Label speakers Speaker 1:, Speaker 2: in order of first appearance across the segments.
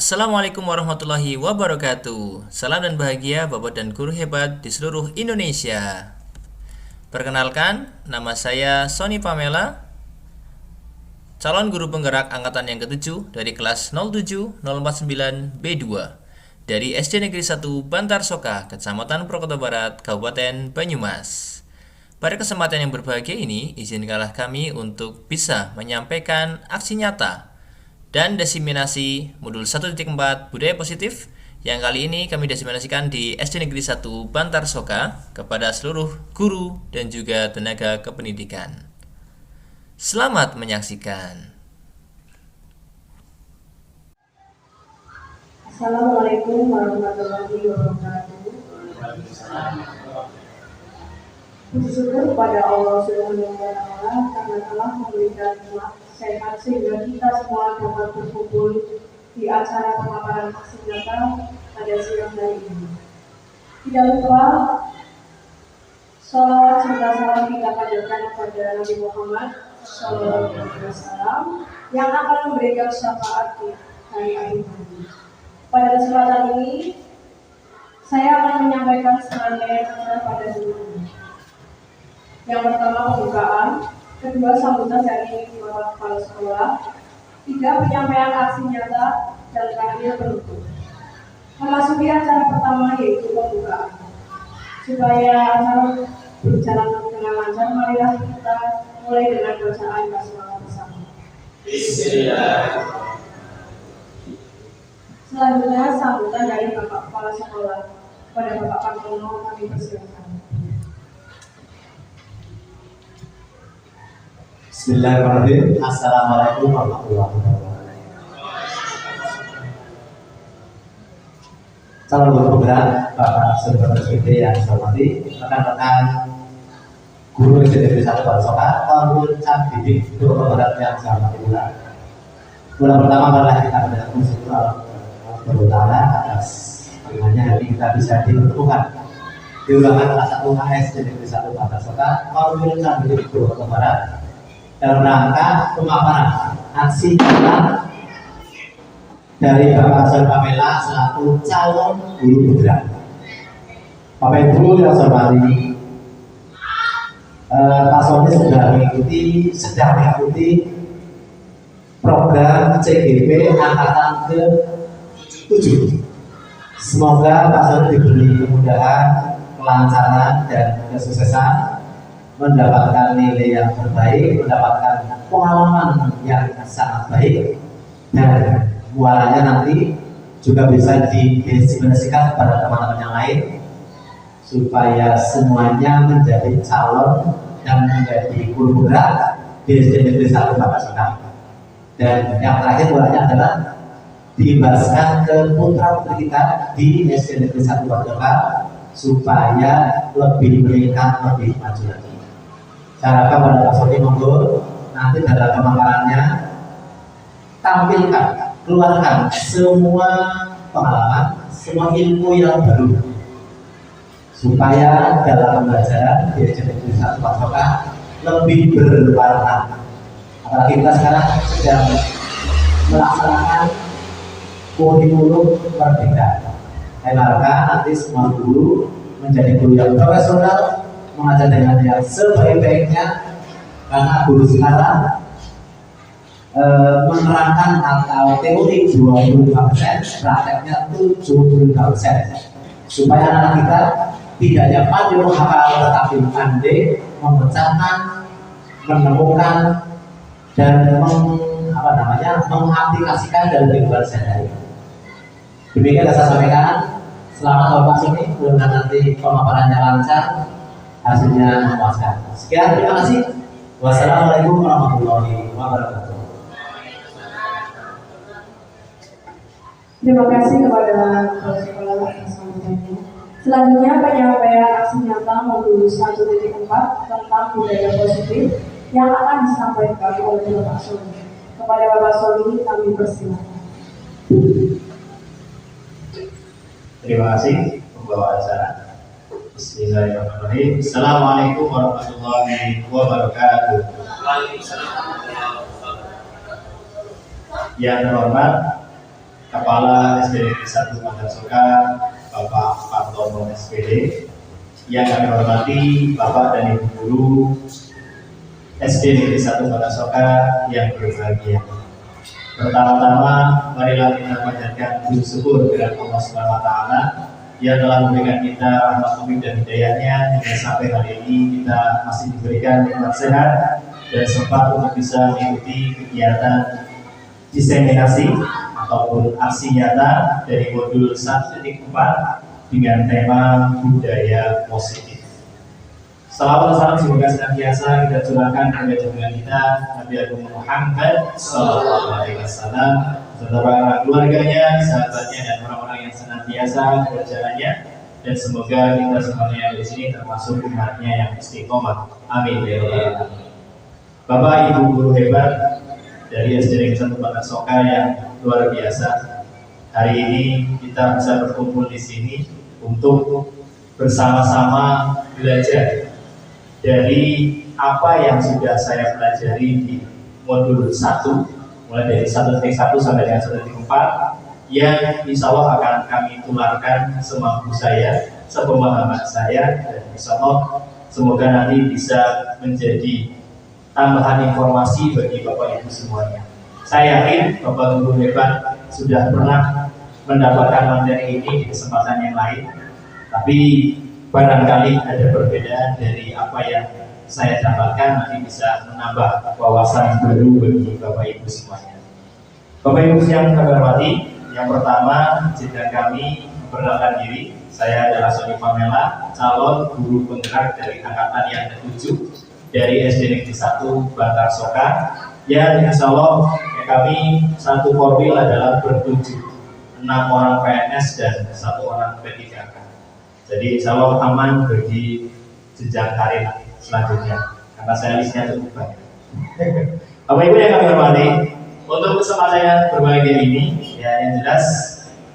Speaker 1: Assalamualaikum warahmatullahi wabarakatuh. Salam dan bahagia Bapak dan guru hebat di seluruh Indonesia. Perkenalkan, nama saya Sony Pamela, calon guru penggerak angkatan yang ke-7 dari kelas 07049B2 dari SD Negeri 1 Bantar Soka, Kecamatan Prokerto Barat, Kabupaten Banyumas. Pada kesempatan yang berbahagia ini, izinkanlah kami untuk bisa menyampaikan aksi nyata dan diseminasi modul 1.4 budaya positif yang kali ini kami diseminasikan di SD Negeri 1 Bantar Soka kepada seluruh guru dan juga tenaga kependidikan. Selamat menyaksikan.
Speaker 2: Assalamualaikum warahmatullahi wabarakatuh. Puji syukur kepada Allah Subhanahu wa Ta'ala karena telah memberikan sehat sehingga kita semua dapat berkumpul di acara pemaparan aksi nyata pada siang hari ini. Tidak lupa sholawat serta salam kita panjatkan kepada Nabi Muhammad SAW yang akan memberikan syafaat di hari akhir nanti. Pada kesempatan ini, saya akan menyampaikan serangkaian acara pada seluruhnya. Yang pertama pembukaan, kedua sambutan dari Bapak Kepala Sekolah, tiga penyampaian aksi nyata, dan terakhir penutup. Memasuki acara pertama yaitu pembukaan. Supaya acara berjalan dengan lancar, marilah kita mulai dengan bacaan basmalah bersama.
Speaker 3: Bismillah.
Speaker 2: Selanjutnya sambutan dari Bapak Kepala Sekolah. Pada Bapak Partono kami persilakan.
Speaker 3: Bismillahirrahmanirrahim. Assalamualaikum warahmatullahi wabarakatuh. Calon guru penggerak, Bapak Saudara SD yang saya hormati, rekan-rekan guru SD Negeri 1 Bantar Soka, tahun didik guru penggerak yang saya hormati pula. Bulan pertama adalah kita berdoa berutama atas firman-Nya hari kita bisa dipertemukan di ulangan kelas 1 SD Negeri 1 Bantar Soka, tahun didik guru penggerak dalam rangka pemaparan aksi nyata dari Bapak Sony Pamela selaku calon guru penggerak. Bapak Ibu yang saya hormati, Pak Sony sedang mengikuti program CGP angkatan ke-7. Semoga Pak Sony diberi kemudahan, kelancaran, dan kesuksesan, mendapatkan nilai yang terbaik, mendapatkan pengalaman yang sangat baik, dan muaranya nanti juga bisa didiseminasikan kepada teman-teman yang lain supaya semuanya menjadi calon dan menjadi guru penggerak di SD Negeri 1 Bantar Soka. Dan yang terakhir muaranya adalah dibahaskan ke putra-putri kita di SD Negeri 1 Bantar Soka supaya lebih meningkat, lebih maju lagi. Saya harapkan pada Pak Sony monggo nanti dalam pemaparannya tampilkan, keluarkan semua pengalaman, semua ilmu yang baru supaya dalam pembelajaran di SD Negeri 1 Bantar Soka lebih berwarna. Apalagi kita sekarang sedang melaksanakan kurikulum merdeka. Saya harapkan nanti semua guru menjadi guru yang profesional, mengajar dengan yang sebaik-baiknya, karena guru sekarang menerangkan atau teori 25%, prakteknya 75%, supaya anak kita tidak hanya pandai menghafal tetapi pandai memecahkan, menemukan, dan mengaplikasikan dalam kehidupan sehari-hari. Demikian yang saya sampaikan. Selamat Bapak Sony, mudah-mudahan nanti pemaparannya lancar, hasilnya memuaskan. Sekian, terima kasih. Wassalamualaikum warahmatullahi wabarakatuh.
Speaker 2: Terima kasih kepada Kepala Sekolah atas sambutannya. Selanjutnya penyampaian aksi nyata modul 1.4 tentang budaya positif yang akan disampaikan oleh Bapak Sony. Kepada Bapak Sony kami persilakan.
Speaker 3: Terima kasih pembawa acara. Bismillahirrahmanirrahim. Assalamualaikum warahmatullahi wabarakatuh. Yang terhormat
Speaker 4: Kepala SD Negeri 1 Pandasoka, Bapak Partono SPD. Yang kami hormati Bapak dan Ibu Guru SD Negeri 1 Pandasoka yang berbahagia. Pertama-tama, marilah kita panjatkan puji syukur kepada Allah Subhanahu wa Ta'ala yang telah memberikan kita rahmat taufik dan hidayahnya hingga sampai hari ini kita masih diberikan nikmat sehat dan sempat untuk bisa mengikuti kegiatan diseminasi ataupun aksi nyata dari modul 1.4 dengan tema budaya positif. Salam dan salam semoga senantiasa kita curahkan kepada junjungan kita Nabi Agung Muhammad Sallallahu Alaihi Wasallam serta para keluarganya, sahabatnya, dan orang-orang yang senantiasa berjalannya, dan semoga kita semuanya di sini termasuk umatnya yang istiqomah. Amin ya rabbal alamin. Bapak Ibu guru hebat dari SD Negeri 1 Pandasoka yang luar biasa. Hari ini kita bisa berkumpul di sini untuk bersama-sama belajar dari apa yang sudah saya pelajari di modul 1, mulai dari 1.1 sampai dengan 1.4, yang insya Allah akan kami tularkan semampu saya, sepemahaman saya, dan insya Allah semoga nanti bisa menjadi tambahan informasi bagi Bapak Ibu semuanya. Saya yakin Bapak Guru hebat sudah pernah mendapatkan materi ini di kesempatan yang lain, tapi barangkali ada perbedaan dari apa yang saya dapatkan, nanti bisa menambah wawasan baru bagi Bapak Ibu semuanya. Bapak Ibu yang kami hormati, yang pertama izinkan kami memperkenalkan diri. Saya adalah Sony Pamela, calon guru penggerak dari angkatan yang ke-7 dari SD Negeri 1 Pandasoka, yang insya Allah kami satu korwil adalah bertujuh, 6 orang PNS dan 1 orang P3K. Jadi insya Allah aman bagi jenjang karir selanjutnya, karena saya listnya cukup banyak. Bapak Ibu yang kami hormati, untuk kesempatan yang berbahagia ini, ya yang jelas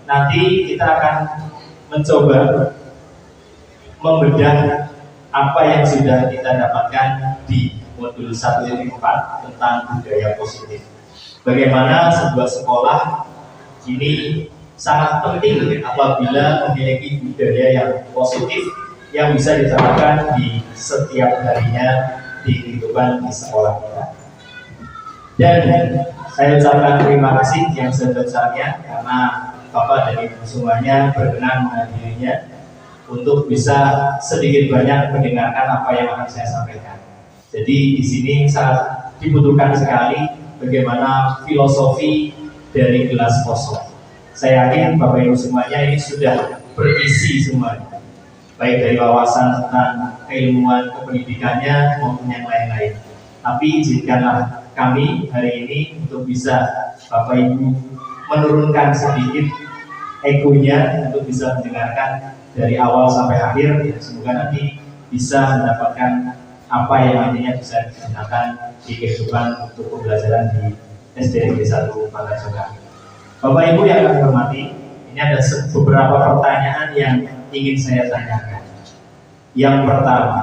Speaker 4: nanti kita akan mencoba membedah apa yang sudah kita dapatkan di modul 1.4 tentang budaya positif. Bagaimana sebuah sekolah ini sangat penting apabila memiliki budaya yang positif yang bisa diterapkan di setiap harinya di kehidupan di sekolah kita. Dan saya ucapkan terima kasih yang sebesar-besarnya karena Bapak dan Ibu semuanya berkenan menghadirinya untuk bisa sedikit banyak mendengarkan apa yang akan saya sampaikan. Jadi di sini sangat dibutuhkan sekali bagaimana filosofi dari gelas kosong. Saya yakin Bapak Ibu semuanya ini sudah berisi semuanya, baik dari wawasan tentang keilmuan kependidikannya maupun yang lain-lain. Tapi izinkanlah kami hari ini untuk bisa Bapak Ibu menurunkan sedikit egonya untuk bisa mendengarkan dari awal sampai akhir, ya, semoga nanti bisa mendapatkan apa yang nantinya bisa digunakan di kehidupan untuk pembelajaran di SD Negeri 1 Pandasoka. Bapak Ibu yang kami hormati, ini ada beberapa pertanyaan yang ingin saya tanyakan. Yang pertama,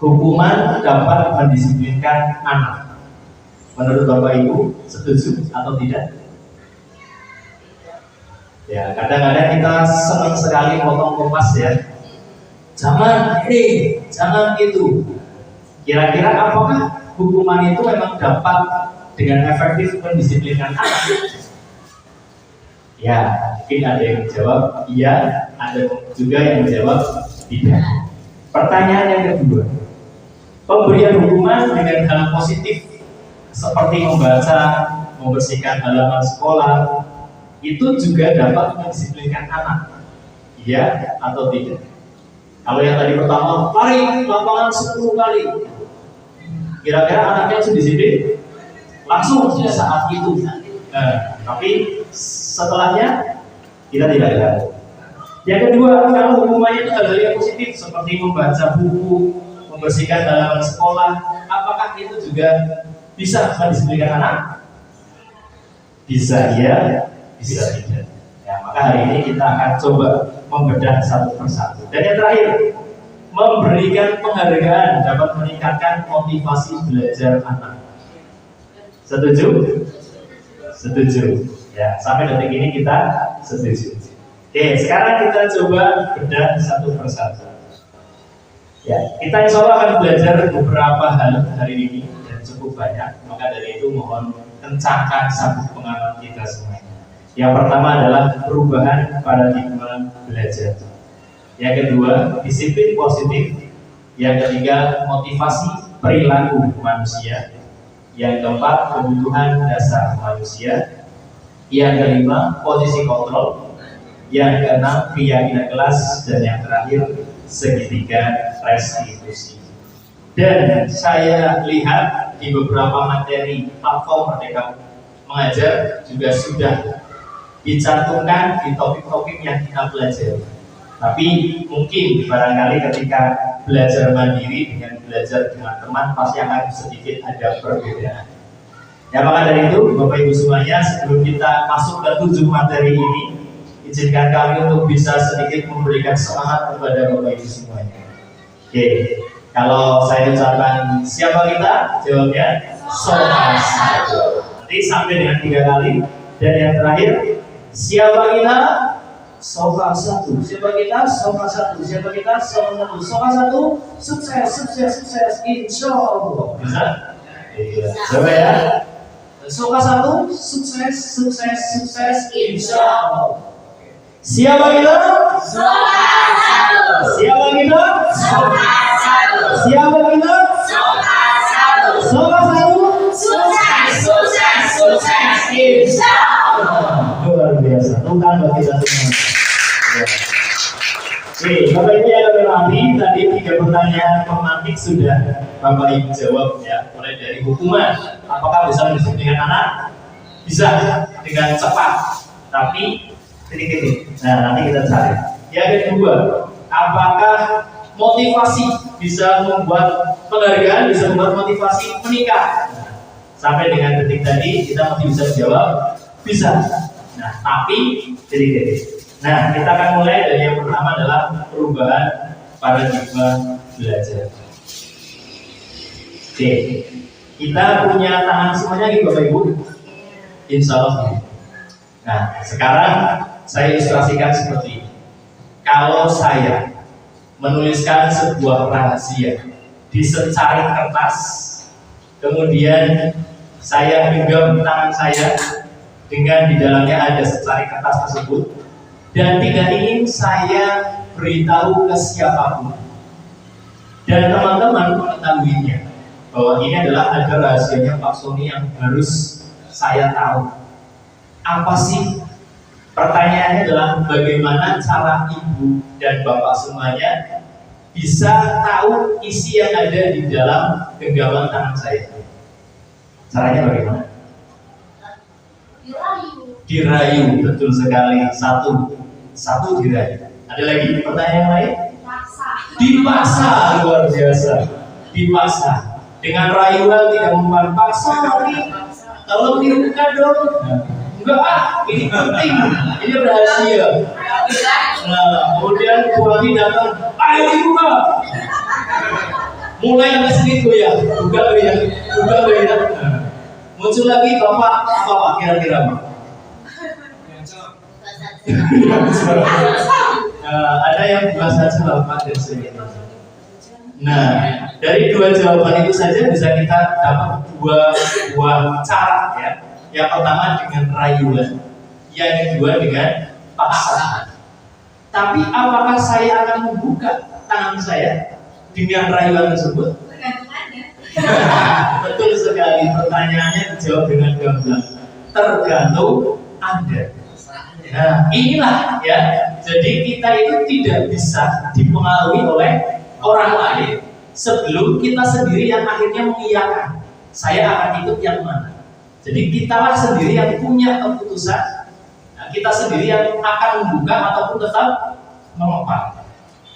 Speaker 4: hukuman dapat mendisiplinkan anak. Menurut Bapak Ibu, setuju atau tidak? Ya, kadang-kadang kita senang sekali potong kompas ya. Jangan ini, jangan itu. Kira-kira apakah hukuman itu memang dapat dengan efektif mendisiplinkan anak? Ya, mungkin ada yang menjawab iya, ada juga yang menjawab tidak. Pertanyaan yang kedua, pemberian hukuman dengan hal positif seperti membaca, membersihkan halaman sekolah, itu juga dapat mendisiplinkan anak, iya atau tidak? Kalau yang tadi pertama, lari lapangan 10 kali, kira-kira anaknya langsung disiplin? Langsung saat itu. Tapi setelahnya kita tidak tahu. Yang kedua, kalau hukumannya itu hal yang positif seperti membaca buku, membersihkan halaman sekolah, apakah itu juga bisa mendisiplinkan anak? Bisa iya, bisa tidak. Ya, maka hari ini kita akan coba membedah satu persatu. Dan yang terakhir, memberikan penghargaan dapat meningkatkan motivasi belajar anak. Setuju? Setuju. Ya, sampai detik ini kita setuju. Oke, sekarang kita coba bedah satu persatu. Ya, kita insya Allah akan belajar beberapa hal hari ini dan cukup banyak. Maka dari itu mohon kencangkan sabuk pengaman kita semuanya. Yang pertama adalah perubahan paradigma belajar. Yang kedua, disiplin positif. Yang ketiga, motivasi perilaku manusia. Yang keempat, kebutuhan dasar manusia. Yang kelima, posisi kontrol. Yang keenam, keyakinan kelas. Dan yang terakhir, segitiga restitusi. Dan saya lihat di beberapa materi platform Merdeka Mengajar juga sudah dicantumkan di topik-topik yang kita pelajari. Tapi mungkin barangkali ketika belajar mandiri dengan belajar dengan teman pasti akan sedikit ada perbedaan. Ya, maka dari itu Bapak Ibu semuanya, sebelum kita masuk ke 7 materi ini, izinkan kami untuk bisa sedikit memberikan semangat kepada Bapak Ibu semuanya. Oke, kalau saya ucapkan siapa kita, jawabnya soal 1. Nanti sampai dengan 3 kali. Dan yang terakhir, siapa kita? Soal 1. Siapa kita? Soal 1. Siapa kita? Soal 1. Soal 1. Sukses, sukses, sukses. Insya Allah. Bisa? Iya. Coba ya. Soal 1. Sukses, sukses, sukses. Insya Allah. Siapa kita?
Speaker 5: Soal 1.
Speaker 4: Siapa kita?
Speaker 5: Soal 1.
Speaker 4: Siapa kita?
Speaker 5: Soal 1.
Speaker 4: Soal 1.
Speaker 5: Sukses, sukses, sukses. Insya Allah.
Speaker 4: Luar biasa. Tunggu bagi kita semua. Ya. Oke, Bapak Ibu yang berarti tadi 3 pertanyaan pemantik sudah Bapak Ibu jawab ya, mulai dari hukuman. Apakah bisa mendisiplinkan anak? Bisa dengan cepat, tapi sedikit. Nah, nanti kita cari. Yang kedua, apakah motivasi bisa membuat penghargaan, bisa membuat motivasi menikah? Nah, sampai dengan detik tadi kita masih bisa jawab bisa. Nah, tapi sedikit. Nah, kita akan mulai dari yang pertama adalah perubahan paradigma belajar. Oke, kita punya tangan semuanya gitu Bapak Ibu? Insya Allah. Nah, sekarang saya ilustrasikan seperti ini. Kalau saya menuliskan sebuah rahasia di secari kertas, kemudian saya genggam tangan saya dengan di dalamnya ada secari kertas tersebut, dan tidak ingin saya beritahu ke siapapun, dan teman-teman mengetahuinya bahwa ini adalah ada rahasianya Pak Sony yang harus saya tahu. Apa sih? Pertanyaannya adalah bagaimana cara ibu dan bapak semuanya bisa tahu isi yang ada di dalam genggaman tangan saya? Caranya bagaimana? Dirayu, betul sekali. Satu dirayu. Ada lagi pertanyaan lain? Dipaksa, luar biasa. Dipaksa dengan rayuan, tidak mempan paksa nih. Tolong dibuka dong. Enggak, ini penting, ini rahasia. Nah, kemudian suami datang, ayo dibuka. Mulai sampai sini goyah, buka goyah. Muncul lagi bapak, apa pak kira-kira pak? Ada yang dua saja bapak dan sebagainya. Nah, dari 2 jawaban itu saja bisa kita dapat dua cara ya. Yang pertama dengan rayuan, yang kedua dengan paksaan. Tapi apakah saya akan membuka tangan saya dengan rayuan tersebut? Betul sekali, pertanyaannya dijawab dengan gamblang. Tergantung Anda. Nah, inilah ya. Jadi kita itu tidak bisa dipengaruhi oleh orang lain sebelum kita sendiri yang akhirnya mengiyakan. Saya akan ikut yang mana? Jadi kitalah sendiri yang punya keputusan. Nah, kita sendiri yang akan membuka ataupun tetap mengepal.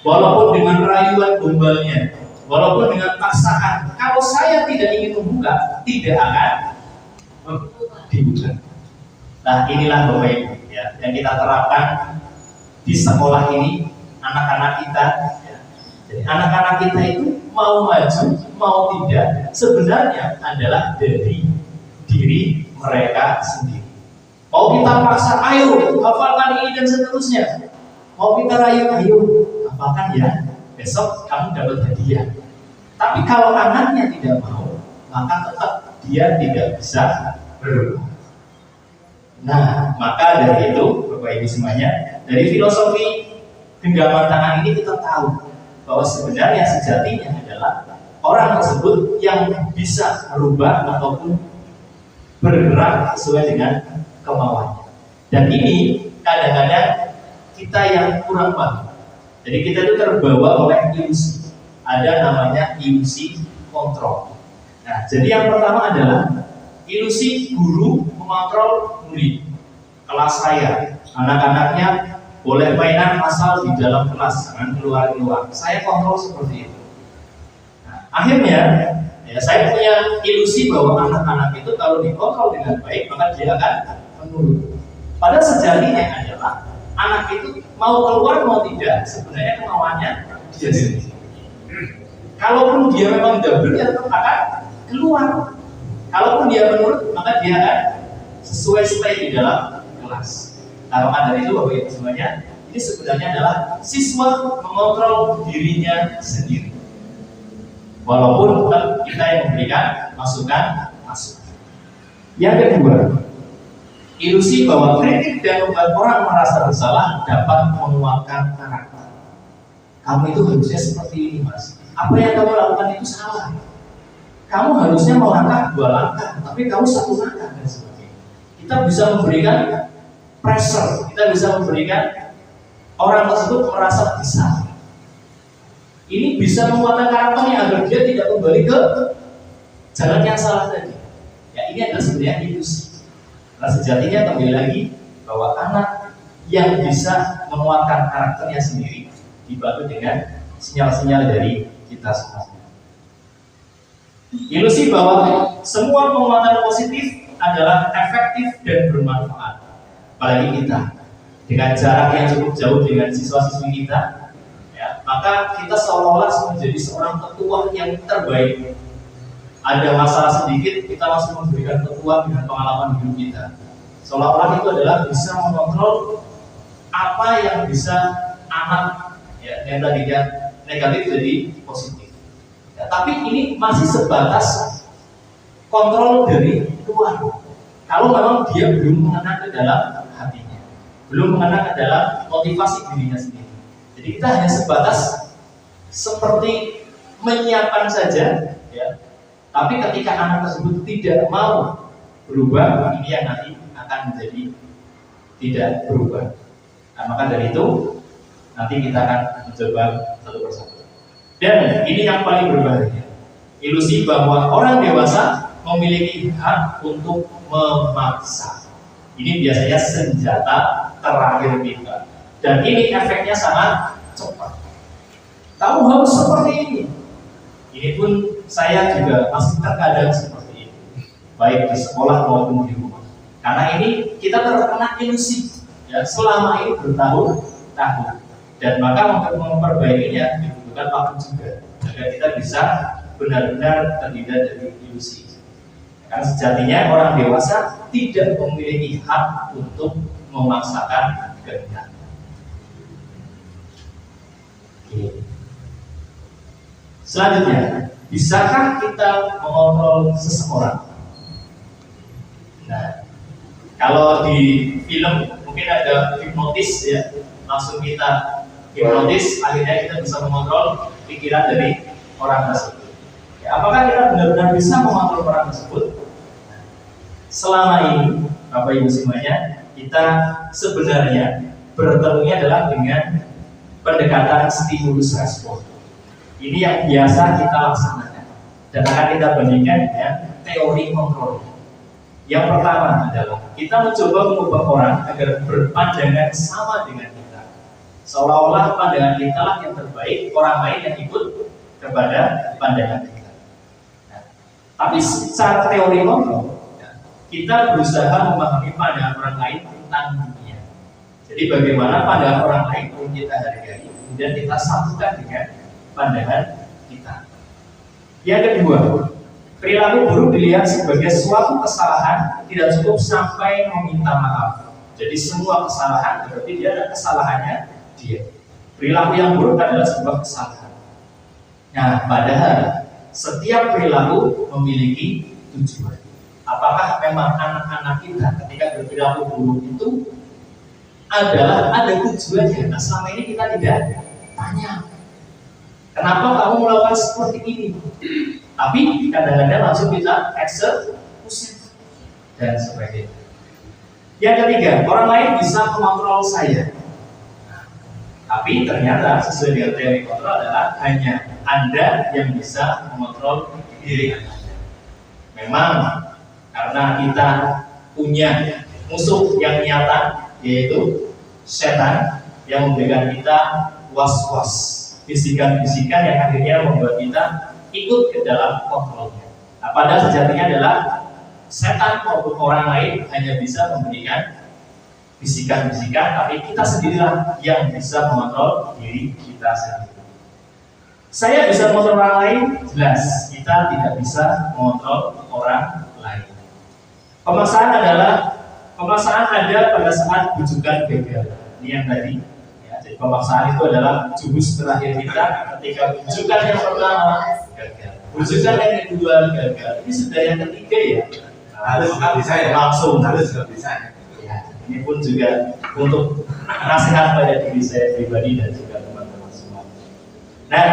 Speaker 4: Walaupun dengan rayuan gombalnya, walaupun dengan paksaan. Kalau saya tidak ingin membuka, tidak akan dibuka. Nah, inilah Bapak Ibu ya, yang kita terapkan di sekolah ini, anak-anak kita. Ya. Jadi anak-anak kita itu mau maju, mau tidak, sebenarnya adalah dari diri mereka sendiri. Mau kita paksa, ayo hafalkan ini dan seterusnya. Mau kita rayu, ayo hafalkan ya, besok kamu dapat hadiah. Tapi kalau anaknya tidak mau, maka tetap dia tidak bisa berubah. Nah, maka dari itu, Bapak Ibu semuanya, dari filosofi genggaman tangan ini kita tahu bahwa sebenarnya sejatinya adalah orang tersebut yang bisa merubah ataupun bergerak sesuai dengan kemauannya. Dan ini kadang-kadang kita yang kurang paham. Jadi kita itu terbawa oleh ilusi. Ada namanya ilusi kontrol. Nah, jadi yang pertama adalah ilusi guru mengontrol murid. Kelas saya, anak-anaknya boleh mainan asal di dalam kelas, jangan keluar-keluar. Saya kontrol seperti itu. Nah, akhirnya ya, saya punya ilusi bahwa anak-anak itu kalau dikontrol dengan baik maka dia akan menurut. Padahal sejatinya adalah anak itu mau keluar mau tidak sebenarnya kemauannya dia sendiri. Kalaupun dia memang double ya tetap akan keluar. Kalaupun dia menurut maka dia akan sesuai stay di dalam kelas. Nah, maka dari itu Bapak Ibu semuanya, ini sebenarnya adalah siswa mengontrol dirinya sendiri. Walaupun kita yang memberikan masukan. Yang kedua, ilusi bahwa kritik dan membuat orang merasa bersalah dapat menguatkan karakter. Kamu itu harusnya seperti ini, Mas. Apa yang kamu lakukan itu salah. Kamu harusnya melangkah 2 langkah, tapi kamu 1 langkah dan sebagainya. Kita bisa memberikan pressure, kita bisa memberikan orang tersebut merasa bisa. Ini bisa menguatkan karakternya agar dia tidak kembali ke jalan yang salah tadi. Ya, ini adalah sebenarnya ilusi. Nah, sejatinya kembali lagi bahwa anak yang bisa menguatkan karakternya sendiri dibantu dengan sinyal-sinyal dari kita semua. Ilusi bahwa semua penguatan positif adalah efektif dan bermanfaat. Apalagi kita dengan jarak yang cukup jauh dengan siswa-siswi kita, ya, maka kita seolah-olah menjadi seorang ketua yang terbaik. Ada masalah sedikit, kita langsung memberikan ketua dengan pengalaman hidup kita. Seolah-olah itu adalah bisa mengontrol apa yang bisa anak ya, yang tadinya negatif jadi positif. Ya, tapi ini masih sebatas kontrol dari luar. Kalau memang dia belum mengena ke dalam hatinya, belum mengena ke dalam motivasi dirinya sendiri. Jadi kita hanya sebatas seperti menyiapkan saja, ya. Tapi ketika anak tersebut tidak mau berubah, ini yang nanti akan menjadi tidak berubah. Nah, maka dari itu nanti kita akan mencoba satu persatu. Dan ini yang paling berbahaya, ilusi bahwa orang dewasa memiliki hak untuk memaksa. Ini biasanya senjata terakhir kita. Dan ini efeknya sangat cepat. Kamu harus seperti ini. Ini pun saya juga masih terkadang seperti ini, baik di sekolah maupun di rumah. Karena ini kita terkena ilusi ya, selama ini bertahun-tahun. Dan maka untuk memperbaikinya dibutuhkan waktu juga agar kita bisa benar-benar terhindar dari ilusi. Karena sejatinya orang dewasa tidak memiliki hak untuk memaksakan kehendak. Selanjutnya, bisakah kita mengontrol seseorang? Nah, kalau di film mungkin ada hipnotis ya, langsung kita hipnotis, akhirnya kita bisa mengontrol pikiran dari orang tersebut. Ya, apakah kita benar-benar bisa mengontrol orang tersebut? Selama ini, Bapak Ibu semuanya, kita sebenarnya bertemunya adalah dengan pendekatan stimulus respon. Ini yang biasa kita laksanakan dan akan kita bandingkan dengan teori kontrol. Yang pertama adalah kita mencoba mengubah orang agar berpandangan sama dengan kita. Seolah-olah pandangan kita lah yang terbaik, orang lain yang ikut kepada pandangan kita. Nah, tapi secara teori kontrol, kita berusaha memahami pandangan orang lain tentang dunia. Jadi bagaimana pandangan orang lain yang kita hargai, kemudian kita satukan dengan pandangan kita. Yang kedua, Perilaku buruk dilihat sebagai suatu kesalahan, tidak cukup sampai meminta maaf. Jadi semua kesalahan berarti dia ada kesalahannya dia. Perilaku yang buruk adalah sebuah kesalahan. Nah, padahal setiap perilaku memiliki tujuan. Apakah memang anak-anak kita ketika berperilaku buruk itu adalah ada tujuannya? Nah, selama ini kita tidak tanya, kenapa kamu melakukan seperti ini? Tapi kadang-kadang langsung kita eksekusi dan sebagainya. Yang ketiga, orang lain bisa mengontrol saya. Tapi ternyata sesuai dengan teori kontrol adalah hanya Anda yang bisa mengontrol diri Anda. Memang karena kita punya musuh yang nyata, yaitu setan yang memberikan kita was-was, bisikan-bisikan yang akhirnya membuat kita ikut ke dalam kontrolnya. Nah, padahal sejatinya adalah setan maupun orang lain hanya bisa memberikan bisikan-bisikan, tapi kita sendirilah yang bisa mengontrol diri kita sendiri. Saya bisa mengontrol orang lain, jelas kita tidak bisa mengontrol orang lain. Pemaksaan ada pada saat bujukan gagal. Ini yang tadi. Jadi pemaksaan itu adalah jurus terakhir kita ketika bujukan yang pertama gagal, bujukan yang kedua gagal. Ini sudah yang ketiga ya.
Speaker 3: Harus bisa ya.
Speaker 4: Langsung
Speaker 3: Harus bisa.
Speaker 4: Ya, ini pun juga untuk nasihat pada diri saya pribadi dan juga teman-teman semua. Nah,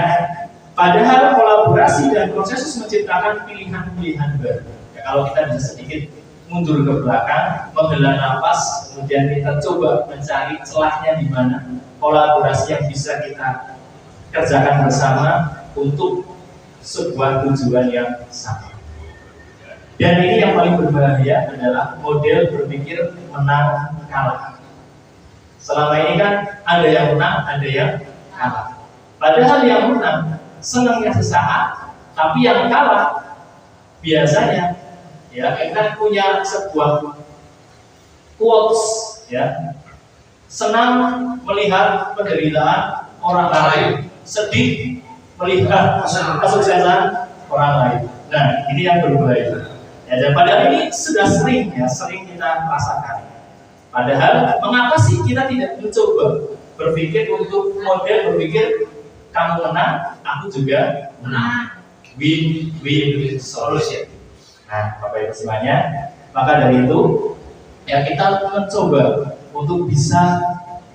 Speaker 4: padahal kolaborasi dan proses menciptakan pilihan-pilihan baru. Ya, kalau kita bisa sedikit mundur ke belakang, menghela nafas, kemudian kita coba mencari celahnya di mana kolaborasi yang bisa kita kerjakan bersama untuk sebuah tujuan yang sama. Dan ini yang paling berbahaya adalah model berpikir menang kalah. Selama ini kan ada yang menang, ada yang kalah. Padahal yang menang senangnya sesaat, tapi yang kalah biasanya ya kita punya sebuah quotes ya, senang melihat penderitaan orang lain, sedih melihat kesuksesan orang lain. Nah, ini yang berbahaya. Ya, dan padahal ini sudah sering kita rasakan. Padahal mengapa sih kita tidak mencoba berpikir untuk model berpikir kamu menang, aku juga menang, win-win solution. Nah, Bapak Ibu semuanya, maka dari itu ya kita mencoba untuk bisa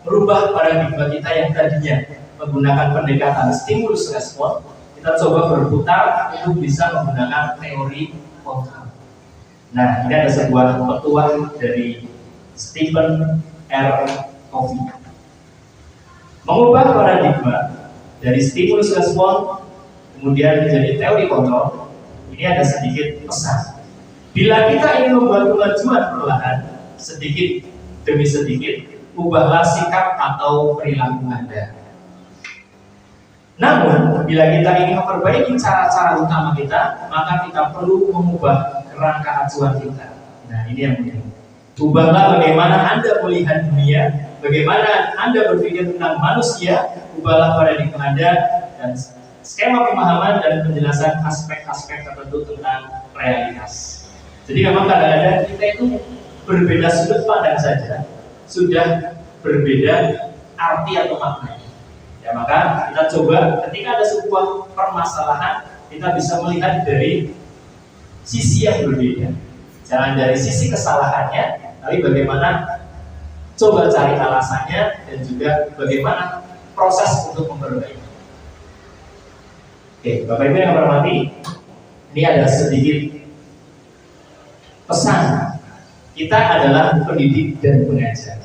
Speaker 4: merubah paradigma kita yang tadinya menggunakan pendekatan stimulus respon, kita coba berputar untuk bisa menggunakan teori kontrol. Nah, ini ada sebuah petuah dari Stephen R. Covey. Mengubah paradigma dari stimulus respon kemudian menjadi teori kontrol. Ini ada sedikit pesan. Bila kita ingin membuat kemajuan perlahan, sedikit demi sedikit, ubahlah sikap atau perilaku Anda. Namun, bila kita ingin memperbaiki cara-cara utama kita, maka kita perlu mengubah kerangka acuan kita. Nah, ini yang penting. Ubahlah bagaimana Anda melihat dunia, bagaimana Anda berpikir tentang manusia, ubahlah paradigma Anda dan skema pemahaman dan penjelasan aspek-aspek tertentu tentang realitas. Jadi memang kadang-kadang kita itu berbeda sudut pandang saja, sudah berbeda arti atau makna. Ya, maka kita coba ketika ada sebuah permasalahan, kita bisa melihat dari sisi yang berbeda. Jangan dari sisi kesalahannya, tapi bagaimana coba cari alasannya dan juga bagaimana proses untuk memperbaiki. Oke, Bapak Ibu yang hormati, ini ada sedikit pesan. Kita adalah pendidik dan pengajar.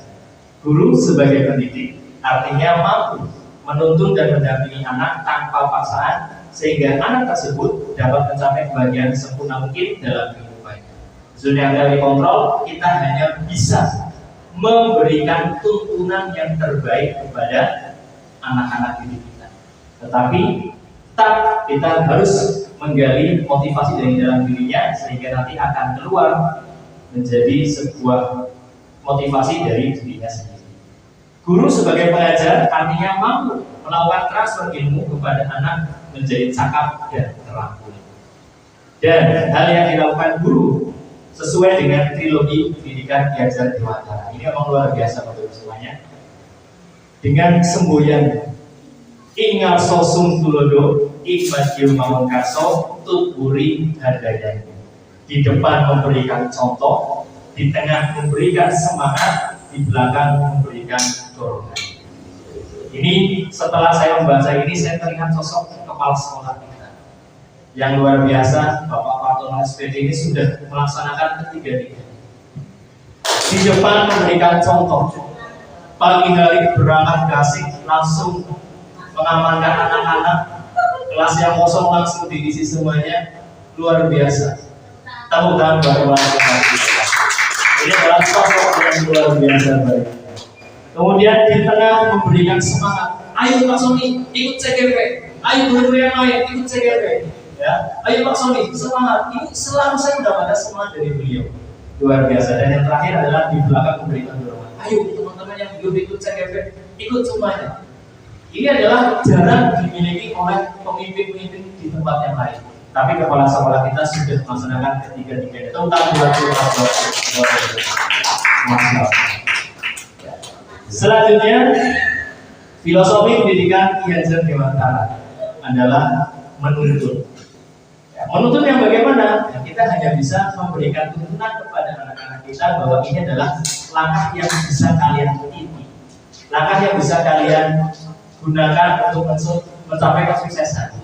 Speaker 4: Guru sebagai pendidik artinya mampu menuntun dan mendampingi anak tanpa paksaan sehingga anak tersebut dapat mencapai kebahagiaan sempurna mungkin dalam kehidupannya. Sesuai dari kontrol, kita hanya bisa memberikan tuntunan yang terbaik kepada anak-anak didik kita. Tetapi tetap kita harus menggali motivasi dari dalam dirinya sehingga nanti akan keluar menjadi sebuah motivasi dari dirinya sendiri. Guru sebagai pengajar artinya mampu melakukan transfer ilmu kepada anak menjadi cakap dan terampil. Dan hal yang dilakukan guru sesuai dengan trilogi pendidikan Ki Hajar Dewantara. Ini memang luar biasa Bapak Ibu semuanya. Dengan semboyan Ingal sosum tulodo, ikmadium mamengkaso, tuburi hadayani. Di depan memberikan contoh, di tengah memberikan semangat, di belakang memberikan dorongan. Ini setelah saya membaca ini, saya teringat sosok kepala sekolah kita yang luar biasa. Bapak Patono SPD ini sudah melaksanakan ketiga-tiga. Di depan memberikan contoh, pagi hari berangkat kasih langsung mengamankan anak-anak, kelas yang kosong langsung diisi semuanya, luar biasa. Tepuk tangan bagaimana ini adalah sosok yang luar biasa baik. Kemudian di tengah memberikan semangat, ayo Pak Sony ikut CGP, ayo guru yang lain ikut CGP, ya, ayo Pak Sony semangat. Ini selalu saya mendapatkan semangat dari beliau, luar biasa. Dan yang terakhir adalah di belakang memberikan dorongan, ayo teman-teman yang belum ikut CGP ikut semuanya. Ini adalah jarang dimiliki oleh pemimpin-pemimpin di tempat yang lain. Tapi kepala sekolah kita sudah melaksanakan ketiga-tiganya. Tentang 20 Selanjutnya, filosofi pendidikan Ki Hajar Dewantara adalah menuntun. Menuntun yang bagaimana? Ya, kita hanya bisa memberikan tuntunan kepada anak-anak kita bahwa ini adalah langkah yang bisa kalian ikuti, langkah yang bisa kalian gunakan untuk mencapai kesuksesan.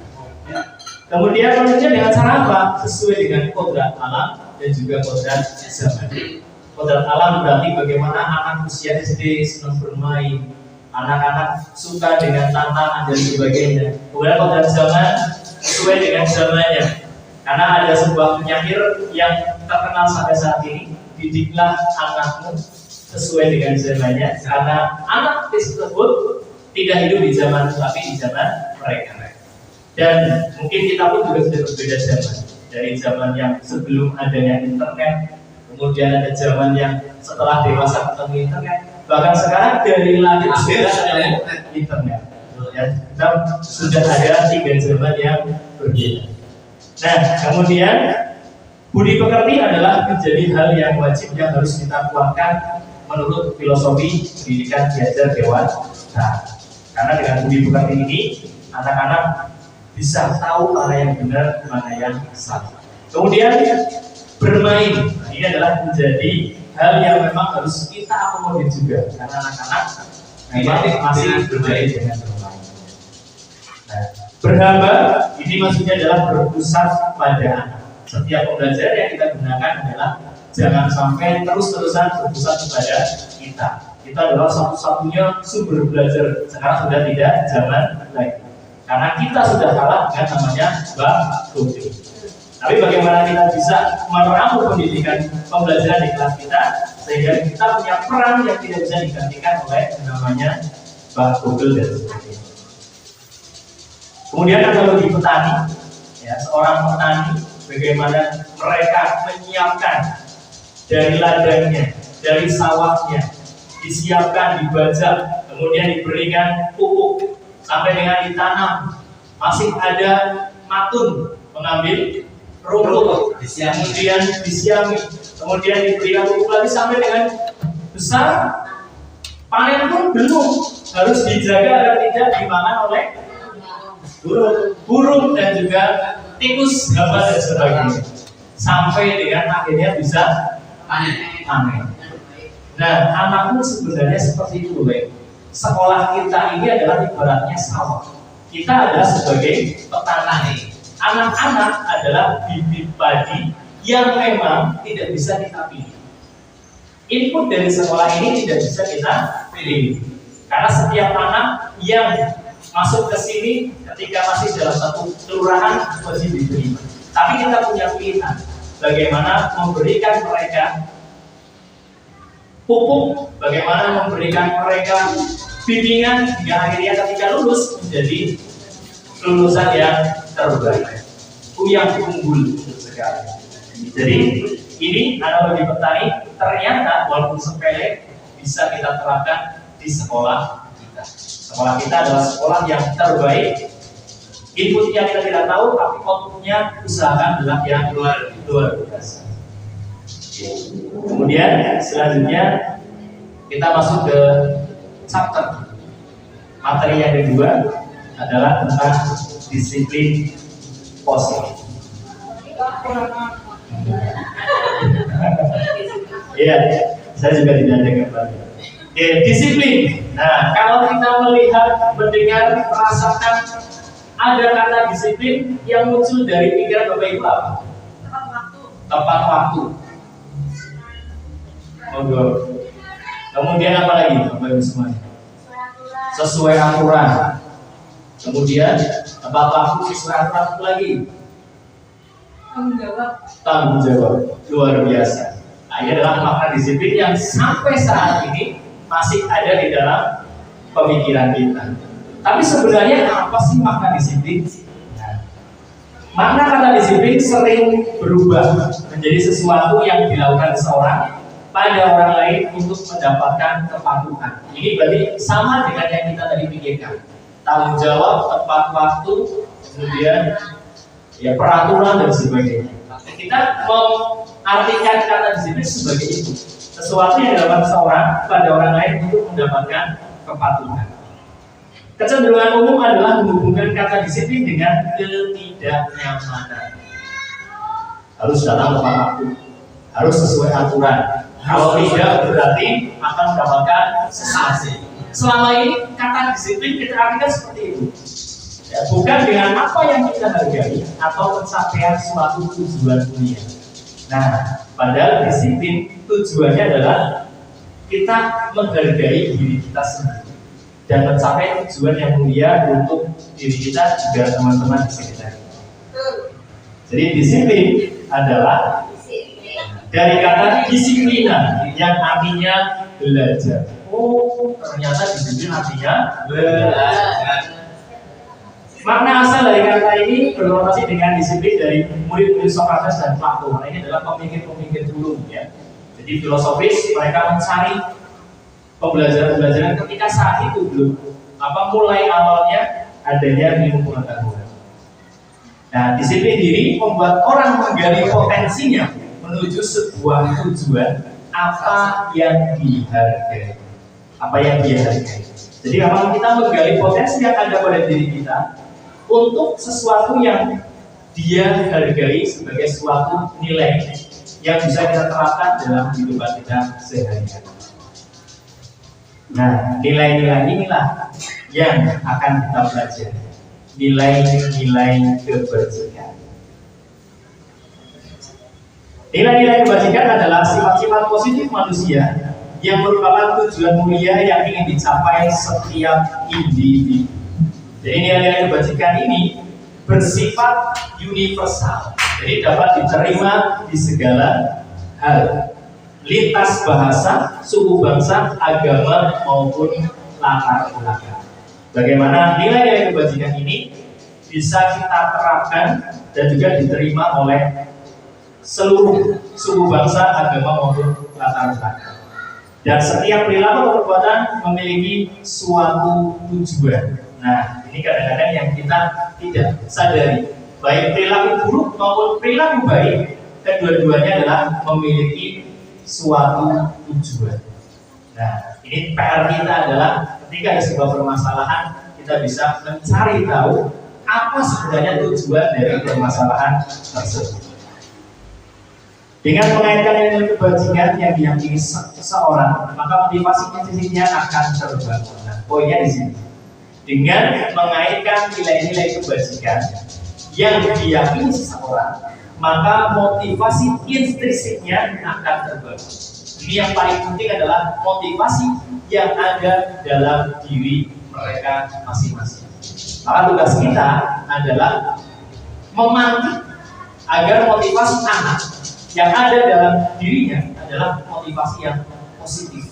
Speaker 4: Ya. Kemudian menunjukkan dengan cara apa? Sesuai dengan kodrat alam dan juga kodrat zaman. Kodrat alam berarti bagaimana anak usia SD senang bermain, anak-anak suka dengan tantangan dan sebagainya. Kemudian kodrat zaman sesuai dengan zamannya. Karena ada sebuah penyair yang terkenal sampai saat ini, didiklah anakmu sesuai dengan zamannya. Karena anak tersebut tidak hidup di zaman tapi di zaman mereka. Dan mungkin kita pun juga sudah berbeda zaman. Dari zaman yang sebelum adanya internet, kemudian ada zaman yang setelah dewasa ketemu internet, bahkan sekarang dari lahir sudah ada internet. Ya, kita sudah ada 3 zaman yang berbeda. Nah, kemudian budi pekerti adalah menjadi hal yang wajib yang harus kita kuatkan menurut filosofi pendidikan Ki Hajar Dewantara. Karena dengan budi pekerti ini, anak-anak bisa tahu mana yang benar, mana yang salah. Kemudian bermain, nah, ini adalah menjadi hal yang memang harus kita akomodir juga, karena anak-anak masih bermain dengan bermain. Nah, berhamba ini maksudnya adalah berpusat pada anak. Setiap pembelajaran yang kita gunakan adalah jangan sampai terus-terusan berpusat kepada kita. Kita adalah satu-satunya sumber belajar. Sekarang sudah tidak zaman lagi. Karena kita sudah kalah dengan namanya Mbak Google. Tapi bagaimana kita bisa meramu pendidikan pembelajaran di kelas kita sehingga kita punya peran yang tidak bisa digantikan oleh namanya Mbak Google dan sebagainya. Kemudian analogi petani, ya, seorang petani bagaimana mereka menyiapkan dari ladangnya, dari sawahnya, disiapkan, dibajak, kemudian diberikan pupuk sampai dengan ditanam, masih ada matun mengambil rumput, kemudian disiami, kemudian diberikan pupuk lagi sampai dengan besar, panen pun belum, harus dijaga agar tidak dimakan oleh burung dan juga tikus, gabah dan sebagainya, sampai dengan akhirnya bisa panen. Nah, anak pun sebenarnya seperti itu, Lek. Sekolah kita ini adalah ibaratnya sawah. Kita adalah sebagai petani. Anak-anak adalah bibit padi yang memang tidak bisa kita pilih. Input dari sekolah ini tidak bisa kita pilih. Karena setiap anak yang masuk ke sini ketika masih dalam satu kelurahan wajib diterima. Tapi kita punya pilihan bagaimana memberikan mereka pupuk, bagaimana memberikan mereka bimbingan hingga akhirnya ketika lulus menjadi lulusan yang terbaik, yang unggul sekali. Jadi ini analogi petani ternyata walaupun sepele bisa kita terapkan di sekolah kita. Sekolah kita adalah sekolah yang terbaik Inputnya kita tidak tahu, tapi outputnya usahakan adalah yang luar biasa. Kemudian selanjutnya kita masuk ke chapter. Materi yang kedua adalah tentang disiplin positif. Iya, saya juga tidak ada gambarnya. Oke, disiplin. Nah, kalau kita melihat, mendengar, merasakan ada kata disiplin yang muncul dari pikiran Bapak Ibu apa? Tepat waktu. Monggo. Kemudian apa lagi Bapak Ibu semuanya? Sesuai aturan. Kemudian tepat waktu sesuai aturan apa lagi? Tanggung jawab. Luar biasa. Nah, ini adalah makna disiplin yang sampai saat ini masih ada di dalam pemikiran kita. Tapi sebenarnya apa sih makna disiplin? Nah, makna kata disiplin sering berubah menjadi sesuatu yang dilakukan seseorang pada orang lain untuk mendapatkan kepatuhan. Ini berarti sama dengan yang kita tadi pikirkan. Tanggung jawab, tepat waktu, kemudian ya peraturan dan sebagainya. Kita mengartikan kata disiplin sebagai itu, sesuatu yang dilakukan seseorang pada orang lain untuk mendapatkan kepatuhan. Kecenderungan umum adalah menghubungkan kata disiplin dengan ketidaknyamanan. Harus datang tepat waktu, harus sesuai aturan. Kalau tidak berarti akan mendapatkan sanksi. Selama ini kata disiplin kita artikan seperti itu. Ya, bukan dengan apa yang kita hargai atau pencapaian suatu tujuan mulia. Nah, padahal disiplin tujuannya adalah kita menghargai diri kita sendiri dan mencapai tujuan yang mulia untuk diri kita juga teman-teman di sekitar. Jadi disiplin adalah dari kata disiplina yang artinya belajar. Oh, ternyata disiplin artinya belajar. Makna asal dari kata ini berkorelasi dengan disiplin dari murid-murid Sokrates dan Plato. Nah, ini adalah pemikir-pemikir dulu, ya. Jadi filosofis, mereka mencari pembelajaran-pembelajaran ketika saat itu belum mulai awalnya adanya ilmu pengetahuan. Nah, disiplin diri membuat orang menggali potensinya menuju sebuah tujuan apa yang dihargai. Apa yang dia hargai. Jadi kalau kita menggali potensi yang ada pada diri kita untuk sesuatu yang dia hargai sebagai suatu nilai yang bisa kita terapkan dalam kehidupan kita sehari-hari. Nah, nilai-nilai inilah yang akan kita pelajari. Nilai-nilai kebajikan. Nilai-nilai kebajikan adalah sifat-sifat positif manusia yang merupakan tujuan mulia yang ingin dicapai setiap individu. Jadi nilai-nilai kebajikan ini bersifat universal, jadi dapat diterima di segala hal, lintas bahasa, suku bangsa, agama maupun latar belakang. Bagaimana nilai-nilai kebajikan ini bisa kita terapkan dan juga diterima oleh seluruh suku bangsa, agama maupun latar belakang. Dan setiap perilaku atau perbuatan memiliki suatu tujuan. Nah, ini kadang-kadang yang kita tidak sadari. Baik perilaku buruk maupun perilaku baik, kedua-duanya adalah memiliki suatu tujuan. Nah, ini PR kita adalah ketika ada sebuah permasalahan, kita bisa mencari tahu apa sebenarnya tujuan dari permasalahan tersebut. Dengan mengaitkan nilai kebajikan yang diyakini seseorang, maka motivasi-motivasinya akan terbangun. Nah, poinnya di sini. Dengan mengaitkan nilai-nilai kebajikan yang diyakini seseorang, maka motivasi intrinsiknya akan terbangun. Ini yang paling penting adalah motivasi yang ada dalam diri mereka masing-masing. Maka tugas kita adalah memantik agar motivasi anak yang ada dalam dirinya adalah motivasi yang positif,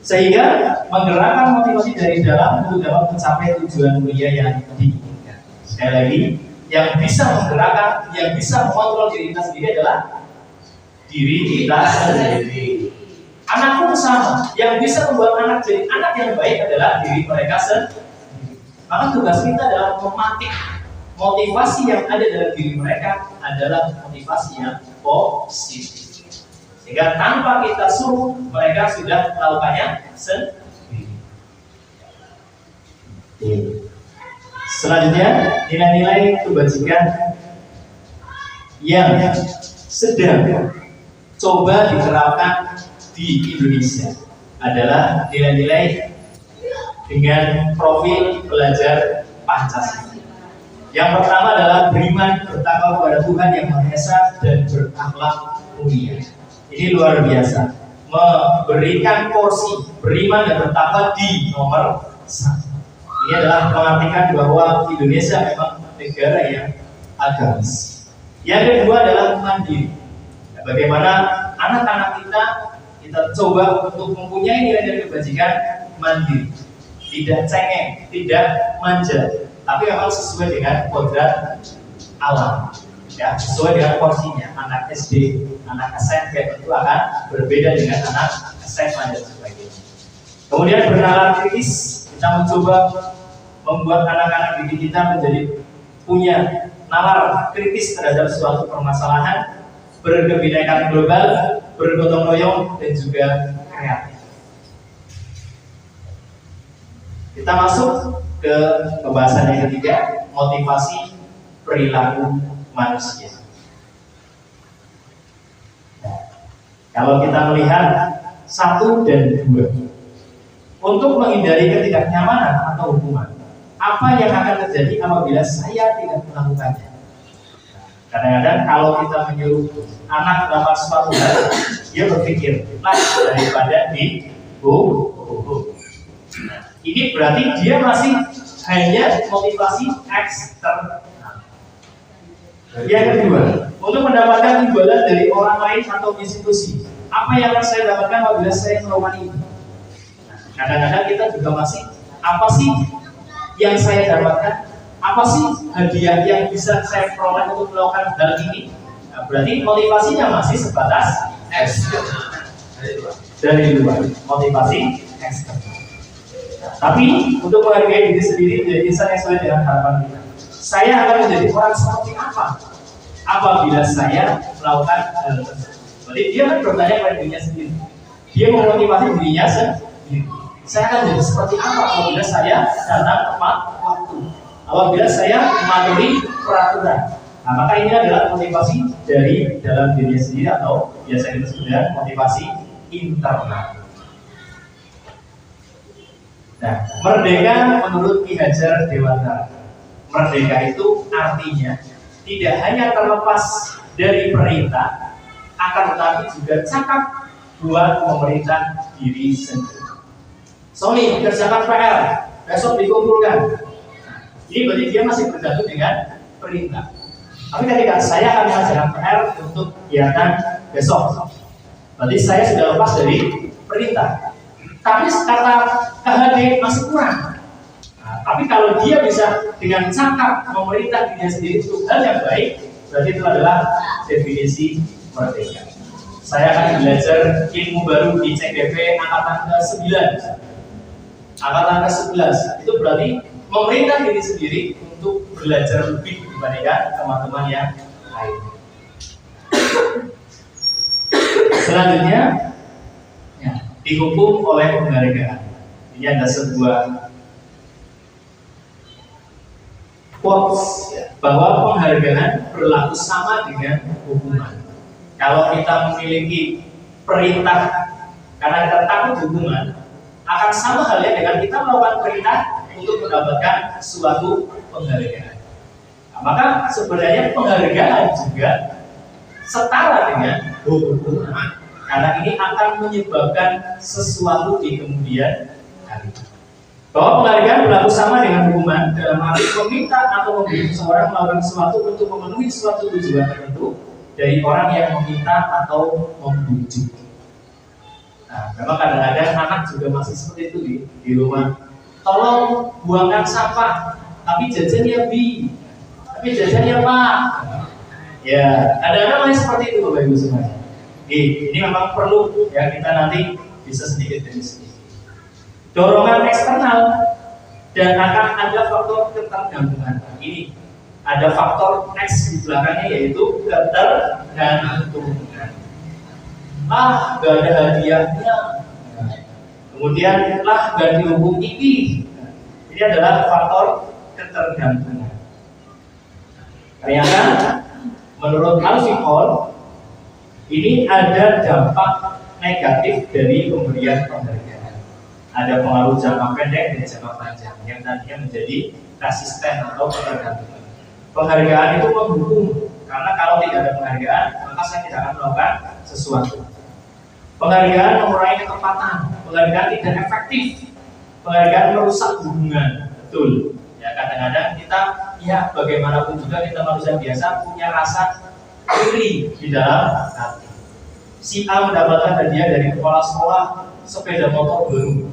Speaker 4: sehingga menggerakkan motivasi dari dalam untuk dapat mencapai tujuan mulia yang diinginkan. Sekali lagi, yang bisa menggerakkan, yang bisa mengontrol diri kita sendiri adalah diri kita sendiri. Anak pun sama, yang bisa membuat anak jadi anak yang baik adalah diri mereka sendiri. Maka tugas kita adalah mematik motivasi yang ada dalam diri mereka adalah motivasi yang positif. Sehingga tanpa kita suruh, mereka sudah melakukannya sendiri. Selanjutnya, nilai-nilai kebajikan yang sedang coba diterapkan di Indonesia adalah nilai-nilai dengan profil belajar Pancasila. Yang pertama adalah beriman, bertakwa kepada Tuhan Yang Maha Esa dan berakhlak mulia. Ini luar biasa, memberikan porsi beriman dan bertakwa di nomor 1. Ini adalah mengartikan bahwa Indonesia memang negara yang agamis. Yang kedua adalah mandiri. Bagaimana anak-anak kita coba untuk mempunyai nilai-nilai kebajikan mandiri, tidak cengeng, tidak manja, tapi memang sesuai dengan kodrat alam, ya, sesuai dengan porsinya. Anak SD, anak SMP tentu akan berbeda dengan anak SMA dan sebagainya. Kemudian bernalar kritis, kita mencoba membuat anak-anak didik kita menjadi punya nalar kritis terhadap suatu permasalahan, berkebinekaan global, bergotong royong, dan juga kreatif. Kita masuk ke pembahasan yang ketiga, motivasi perilaku manusia. Nah, kalau kita melihat 1 dan 2, untuk menghindari ketidaknyamanan atau hukuman, apa yang akan terjadi apabila saya tidak melakukannya? Kadang-kadang kalau kita menyuruh anak melakukan suatu hal, dia berpikir daripada dihukum. Ini berarti dia masih hanya motivasi eksternal. Yang kedua, untuk mendapatkan imbalan dari orang lain atau institusi, apa yang akan saya dapatkan apabila saya melakukan ini? Kadang-kadang kita juga masih, apa sih yang saya dapatkan? Apa sih hadiah yang bisa saya peroleh untuk melakukan hal ini? Nah, berarti motivasinya masih sebatas eksternal. Dari luar, motivasi eksternal. Tapi untuk menghargai diri sendiri menjadi insan yang sesuai dengan harapan kita. Saya akan menjadi orang seperti apa apabila saya melakukan hal tersebut? Berarti dia kan bertanya pada dirinya sendiri. Dia memotivasi dirinya sendiri. Saya akan jadi seperti apa apabila saya datang tepat waktu? Apabila saya mematuhi peraturan. Nah, maka ini adalah motivasi dari dalam dirinya sendiri atau biasa kita sebut dengan motivasi internal. Nah, merdeka menurut Ki Hajar Dewantara, merdeka itu artinya tidak hanya terlepas dari perintah, akan tetapi juga cakap buat memerintah diri sendiri. Sony, kerjakan PR, besok dikumpulkan. Nah, ini berarti dia masih bergantung dengan perintah. Tapi ketika saya akan mengerjakan PR untuk kegiatan besok, berarti saya sudah lepas dari perintah. Tapi kata KHD masih kurang. Nah, tapi kalau dia bisa dengan cakap memerintah dirinya sendiri untuk hal yang baik, berarti itu adalah definisi merdeka. Saya akan belajar ilmu baru di CGP angkatan ke-9. Angkatan ke-11 itu berarti memerintah diri sendiri untuk belajar lebih dibandingkan teman-teman yang lain. Selanjutnya, ya, dihukum oleh penghargaan. Ini ada sebuah quotes, ya, bahwa penghargaan berlaku sama dengan hukuman. Kalau kita memiliki perintah karena kita takut hukuman, akan sama halnya dengan kita melakukan perintah untuk mendapatkan suatu penghargaan. Nah, maka sebenarnya penghargaan juga setara dengan hukuman, karena ini akan menyebabkan sesuatu di kemudian hari. Bahwa penghargaan berlaku sama dengan hukuman dalam arti meminta atau memberi seseorang melakukan sesuatu untuk memenuhi suatu tujuan tertentu dari orang yang meminta atau membujuk. Nah, memang kadang-kadang anak juga masih seperti itu di rumah. Tolong buangkan sampah, tapi jajannya bi, tapi jajannya pak. Ya, kadang-kadang masih seperti itu Bapak Ibu semuanya. Ini memang perlu ya kita nanti bisa sedikit demi sedikit. Dorongan eksternal,
Speaker 6: dan akan ada faktor ketergantungan. Ini ada faktor X di belakangnya, yaitu ketergantungan. Gak ada hadiahnya, kemudian gak dihukum ini. Ini adalah faktor ketergantungan. Ternyata menurut Alfie ini ada dampak negatif dari pemberian penghargaan. Ada pengaruh jangka pendek dan jangka panjang yang nantinya menjadi resisten atau ketergantungan. Penghargaan itu menghukum, karena kalau tidak ada penghargaan maka saya tidak akan melakukan sesuatu. Penghargaan mengurangi ketepatan, penghargaan tidak efektif, penghargaan merusak hubungan. Betul. Ya, kadang-kadang kita, ya bagaimanapun juga kita manusia biasa punya rasa iri di dalam hati. Si A mendapatkan hadiah dari kepala sekolah sepeda motor baru.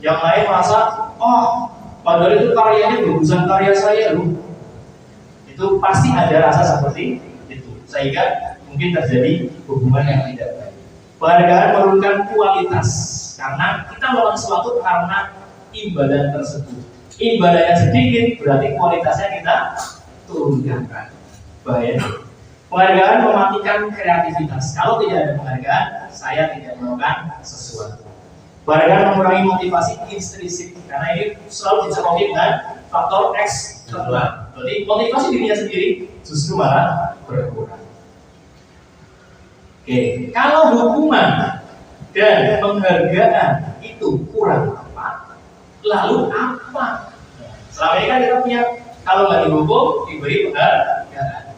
Speaker 6: Yang lain merasa, padahal itu karyanya bagusan karya saya loh. Itu pasti ada rasa seperti itu, sehingga mungkin terjadi hubungan yang tidak baik. Penghargaan menurunkan kualitas, karena kita melakukan sesuatu karena imbalan tersebut. Imbalannya sedikit, berarti kualitasnya kita turunkan. Bahaya. Penghargaan mematikan kreativitas. Kalau tidak ada penghargaan, saya tidak melakukan sesuatu. Penghargaan mengurangi motivasi intrinsik, karena ini selalu dicocoki dengan faktor X tertular. Berarti motivasi dirinya sendiri justru malah berkurang. Oke, kalau hukuman dan penghargaan itu kurang tepat, lalu apa? Selama ini kan kita punya, kalau nggak dihukum diberi penghargaan.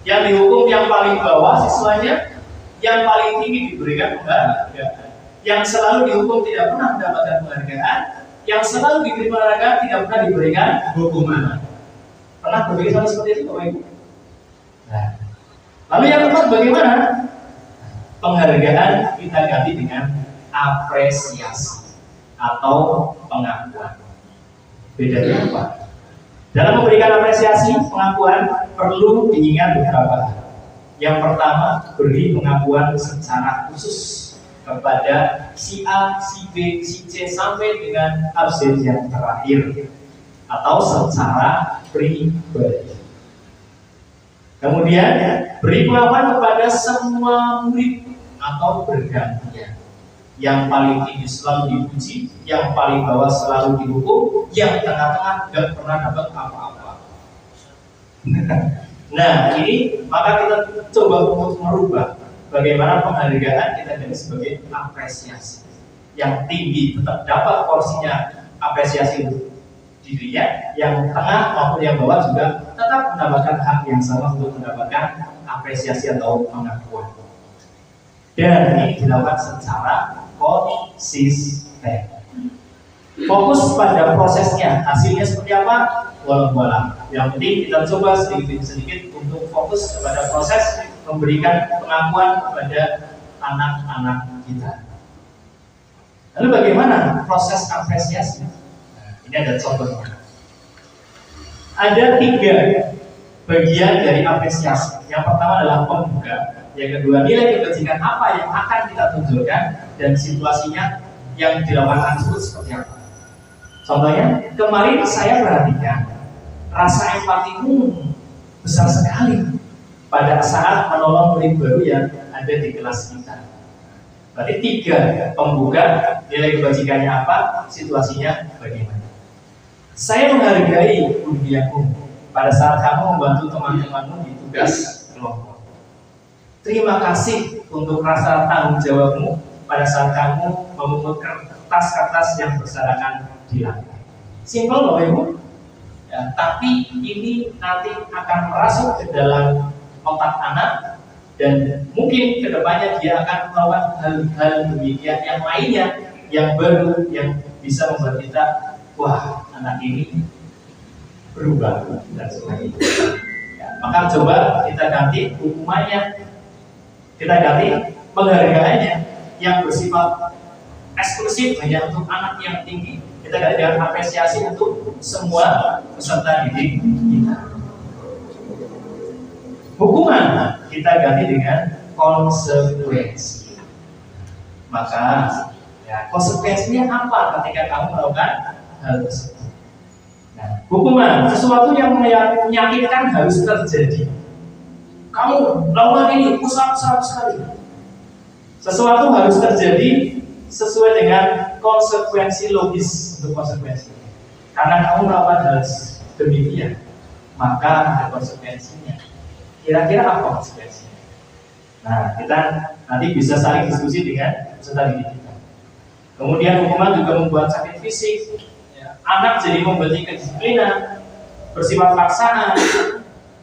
Speaker 6: Yang dihukum yang paling bawah siswanya, yang paling tinggi diberikan penghargaan. Yang selalu dihukum tidak pernah mendapatkan penghargaan, yang selalu diberi penghargaan tidak pernah diberikan hukuman. Pernah berpikir sama seperti itu, Bapak Ibu? Nah, lalu yang tepat bagaimana? Penghargaan kita ganti dengan apresiasi atau pengakuan. Bedanya apa? Dalam memberikan apresiasi, pengakuan perlu diingat beberapa hal. Yang pertama, beri pengakuan secara khusus kepada si A, si B, si C sampai dengan absen yang terakhir, atau secara pribadi. Kemudian beri pengakuan kepada semua murid atau bergantian. Yang paling tinggi selalu dipuji, yang paling bawah selalu dihukum, yang tengah-tengah tidak pernah dapat apa-apa. Nah, ini maka kita coba untuk merubah bagaimana penghargaan kita jadi sebagai apresiasi. Yang tinggi tetap dapat porsinya apresiasi untuk dirinya, yang tengah maupun yang bawah juga tetap mendapatkan hak yang sama untuk mendapatkan apresiasi atau pengakuan. Dan ini dilakukan secara konsisten. Fokus pada prosesnya, hasilnya seperti apa? Walau-walau. Yang penting kita coba sedikit-sedikit untuk fokus kepada proses memberikan pengakuan kepada anak-anak kita. Lalu bagaimana proses apresiasi? Ini ada contohnya. Ada 3 bagian dari apresiasi. Yang pertama adalah pembuka, yang kedua nilai kebajikan apa yang akan kita tunjukkan, dan situasinya yang dilakukan tersebut seperti apa. Contohnya, kemarin saya perhatikan rasa empatimu besar sekali pada saat menolong murid baru yang ada di kelas kita. Berarti 3, pembuka, nilai kebajikannya apa, situasinya bagaimana. Saya menghargai kemudianmu pada saat kamu membantu teman-temanmu di tugas kelompok. Terima kasih untuk rasa tanggung jawabmu pada saat kamu memungut kertas-kertas yang berserakan di lantai. Simpel Bapak Ibu, ya, tapi ini nanti akan merasuk ke dalam otak anak, dan mungkin kedepannya dia akan melakukan hal-hal demikian yang lainnya, yang baru, yang bisa membuat kita, wah, anak ini berubah dan sebagainya. Ya, maka coba kita ganti hukumannya, kita ganti penghargaannya yang bersifat eksklusif hanya untuk anak yang tinggi. Kita ganti dengan apresiasi untuk semua peserta didik kita. Hukuman kita ganti dengan konsekuensi. Maka ya, konsekuensinya apa ketika kamu melakukan hal tersebut? Nah, hukuman sesuatu yang menyakitkan harus terjadi. Kamu lakukan ini, push up 100 kali. Sesuatu harus terjadi sesuai dengan konsekuensi logis untuk konsekuensi. Karena kamu melakukan hal demikian, maka ada konsekuensinya. Kira-kira apa konsekuensinya? Nah, kita nanti bisa saling diskusi dengan peserta didik kita. Kemudian hukuman juga membuat sakit fisik, ya. Anak jadi membenci kedisiplinan, bersifat paksaan,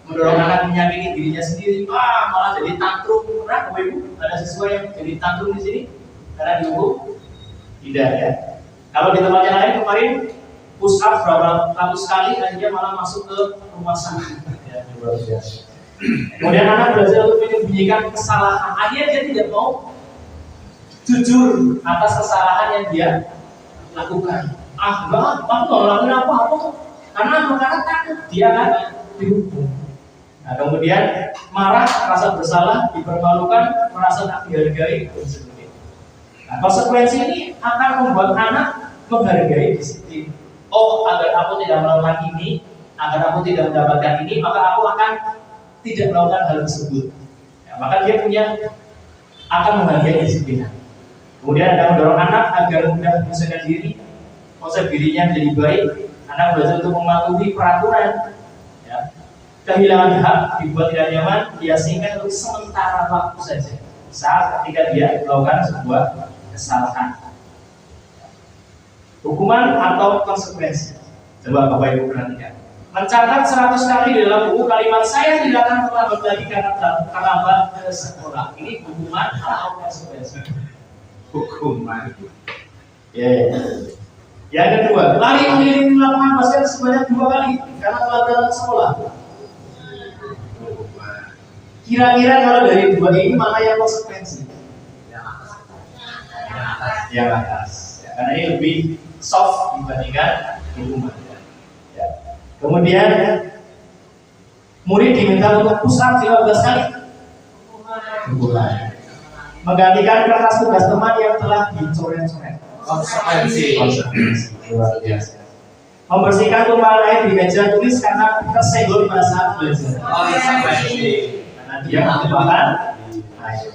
Speaker 6: mendorong anak menyakiti dirinya sendiri, malah jadi tantrum. Pernah Bapak Ibu ada siswa yang jadi tantrum di sini karena dihukum? Tidak ya. Kalau di tempat yang lain kemarin push up berapa ratus kali, akhirnya malah masuk ke rumah sakit. Ya, luar biasa. Kemudian anak belajar untuk menyembunyikan kesalahan. Akhirnya dia tidak mau jujur atas kesalahan yang dia lakukan. Enggak, aku nggak ngelakuin apa-apa. Karena takut dia akan dihukum. Nah, kemudian marah, merasa bersalah, dipermalukan, merasa tak dihargai, dan sebagainya. Nah, konsekuensi ini akan membuat anak menghargai disiplin. Agar aku tidak melakukan ini, agar aku tidak mendapatkan ini, maka aku akan tidak melakukan hal tersebut. Ya, maka dia akan menghargai disiplin. Kemudian ada mendorong anak agar mudah menyelesaikan diri, konsep dirinya menjadi baik. Anak belajar untuk mematuhi peraturan. Ya. Kehilangan hak dibuat tidak nyaman, dia singkat untuk sementara waktu saja. Saat ketika dia melakukan sebuah kesalahan. Hukuman atau konsekuensi. Coba Bapak Ibu perhatikan. Mencatat 100 kali di dalam buku kalimat saya tidak akan terlambat lagi karena terlambat ke sekolah. Ini hukuman atau konsekuensi?
Speaker 3: Hukuman.
Speaker 6: Yang kedua, lari mengelilingi lapangan basket sebanyak 2 kali karena telah datang ke sekolah. Kira-kira kalau dari 2 ini mana yang konsekuensi? Yang atas. Ya, karena ini lebih soft dibandingkan hukuman. Ya. Kemudian murid diminta untuk push up 15 kali. Hukuman. Menggantikan kertas tugas teman yang telah dicoret-coret.
Speaker 3: Konsekuensi.
Speaker 6: Luar biasa. Membersihkan tumpahan air di meja tulis karena tersenggol pada saat belajar.
Speaker 3: Konsekuensi.
Speaker 6: Karena dia menumpahkan air.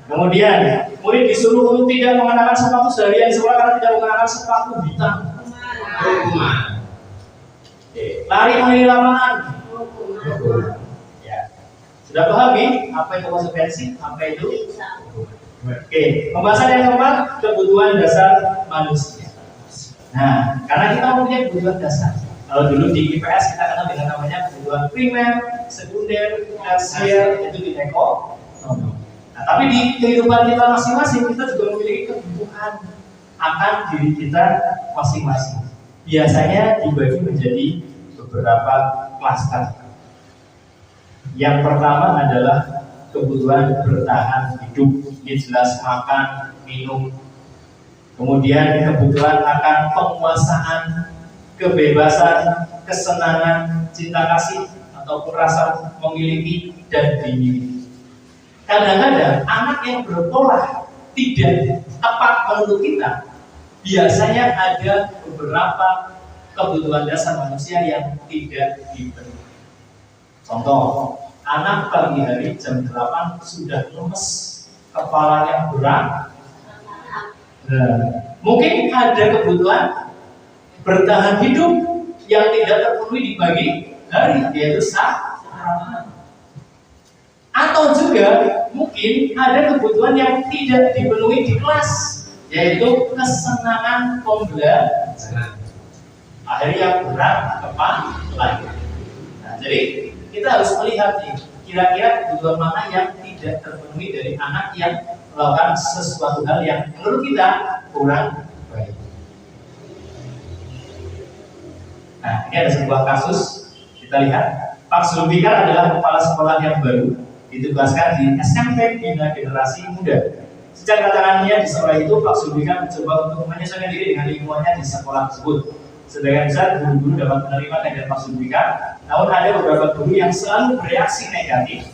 Speaker 6: Kemudian murid disuruh untuk tidak mengenakan sepatu seharian di sekolah karena tidak mengenakan sepatu hitam.
Speaker 3: Hukuman.
Speaker 6: Lari mengelilingi lapangan. Ya. Sudah pahami apa itu konsekuensi? Apa itu? Oke, pembahasan yang keempat, kebutuhan dasar manusia. Nah, karena kita mempunyai kebutuhan dasar. Kalau dulu di IPS kita kenal dengan namanya kebutuhan primer, sekunder, tersier, itu di ekonomi. Nah, tapi di kehidupan kita masing-masing kita juga memiliki kebutuhan akan diri kita masing-masing. Biasanya dibagi menjadi beberapa klaster. Yang pertama adalah kebutuhan bertahan hidup, ini jelas makan, minum. Kemudian kebutuhan akan penguasaan, kebebasan, kesenangan, cinta kasih ataupun rasa memiliki dan dimiliki. Kadang-kadang anak yang berpola tidak tepat menurut kita, biasanya ada beberapa kebutuhan dasar manusia yang tidak dipenuhi. Contoh, anak pagi hari jam 8 sudah lemes, kepalanya berat. Nah, mungkin ada kebutuhan bertahan hidup yang tidak terpenuhi di pagi hari, yaitu sarapan. Atau juga mungkin ada kebutuhan yang tidak dipenuhi di kelas, yaitu kesenangan pembelajaran. Akhirnya berat kepala. Nah, jadi kita harus melihat nih, kira-kira kebutuhan mana yang tidak terpenuhi dari anak yang melakukan sesuatu hal yang menurut kita kurang baik. Nah, ini ada sebuah kasus, kita lihat. Pak Zulfikar adalah kepala sekolah yang baru, ditugaskan di SMP Bina Generasi Muda. Sejak kedatangannya di sekolah itu, Pak Zulfikar mencoba untuk menyesuaikan diri dengan lingkungannya di sekolah tersebut. Sebagian besar guru-guru dapat menerima kajian Pak Zulfikar, namun ada beberapa guru yang selalu bereaksi negatif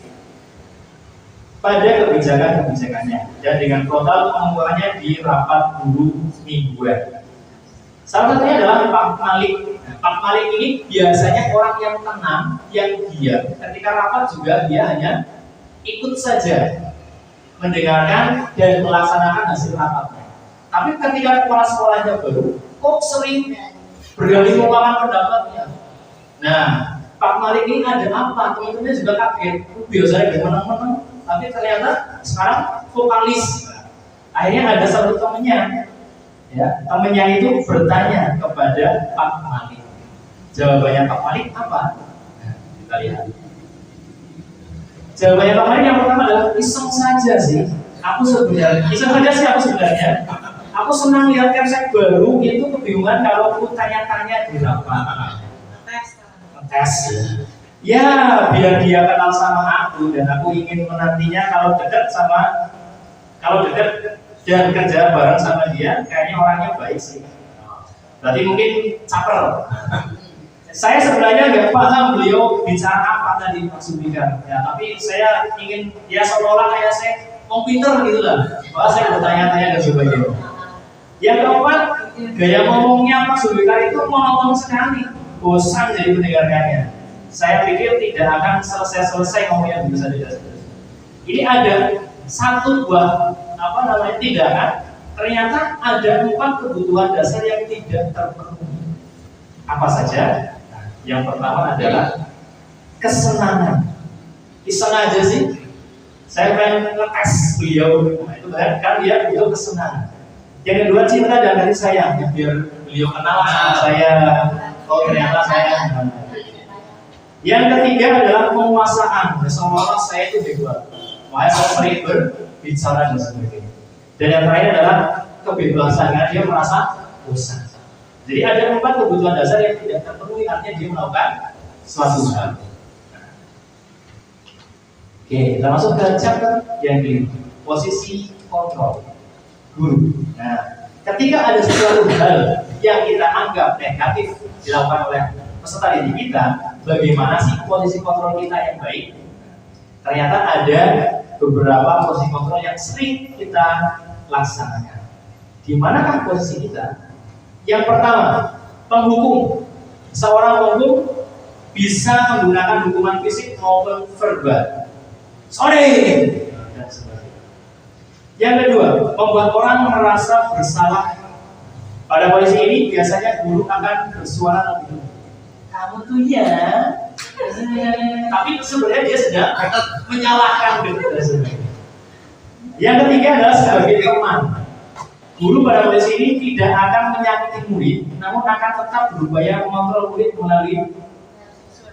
Speaker 6: pada kebijakan-kebijakannya dan dengan total pengembangannya di rapat guru mingguan. Salah satunya adalah Pak Malik. Nah, Pak Malik ini biasanya orang yang tenang, yang diam. Ketika rapat juga dia hanya ikut saja, mendengarkan dan melaksanakan hasil rapatnya. Tapi ketika kepala sekolahnya baru, kok sering berani mengungkapkan pendapatnya. Nah, Pak Malik ini ada apa? Teman-temannya juga kaget. Biasanya dia menang-menang, tapi ternyata sekarang vokalis. Akhirnya ada satu temannya, ya, temannya itu bertanya kepada Pak Malik. Jawabannya Pak Malik apa? Nah, kita lihat. Jawabannya Pak Malik yang pertama adalah iseng saja sih. Aku sebenarnya. Aku senang lihat konsep baru itu kebingungan kalau aku tanya-tanya di rapat. Tes. Ya, biar dia kenal sama aku dan aku ingin menantinya kalau dekat dan kerja bareng sama dia, kayaknya orangnya baik sih. Berarti mungkin caper. Saya sebenarnya nggak paham beliau bicara apa tadi maksudnya, ya, tapi saya ingin ya seolah-olah kayak saya komputer gitu lah. Bahwa saya bertanya-tanya dan sebagainya. Yang keempat, gaya ngomongnya Pak Zulfikar itu monoton sekali, bosan jadi mendengarkannya. Saya pikir tidak akan selesai ngomongnya bisa tidak. Ini ada satu buah tindakan, ternyata ada 4 kebutuhan dasar yang tidak terpenuhi. Apa saja? Nah, yang pertama adalah kesenangan. Iseng aja sih. Saya pengen ngetes beliau. Nah, itu kan dia butuh kesenangan. Yang kedua, cinta dan kasih sayang. Ya, biar beliau kenal sama saya. Oh, ternyata saya. Yang ketiga adalah penguasaan. Seolah-olah saya itu bebas. Makanya saya sering berbicara dan sebagainya. Dan yang terakhir adalah kebebasan, karena dia merasa bosan. Jadi ada 4 kebutuhan dasar yang tidak terpenuhi, artinya dia melakukan suatu hal. Oke, kita masuk ke chapter yang kelima, posisi kontrol guru. Nah, ketika ada sesuatu hal yang kita anggap negatif dilakukan oleh peserta didik kita, bagaimana sih posisi kontrol kita yang baik? Ternyata ada beberapa posisi kontrol yang sering kita laksanakan. Di manakah posisi kita? Yang pertama, penghukum. Seorang penghukum bisa menggunakan hukuman fisik maupun verbal. Sorry! Dan sebagainya. Yang kedua, membuat orang merasa bersalah. Pada posisi ini biasanya guru akan bersuara lebih dulu. Kamu tuh ya, tapi sebenarnya dia sedang menyalahkan gitu. Yang ketiga adalah sebagai teman. Guru pada posisi ini tidak akan menyakiti murid, namun akan tetap berupaya mengontrol murid melalui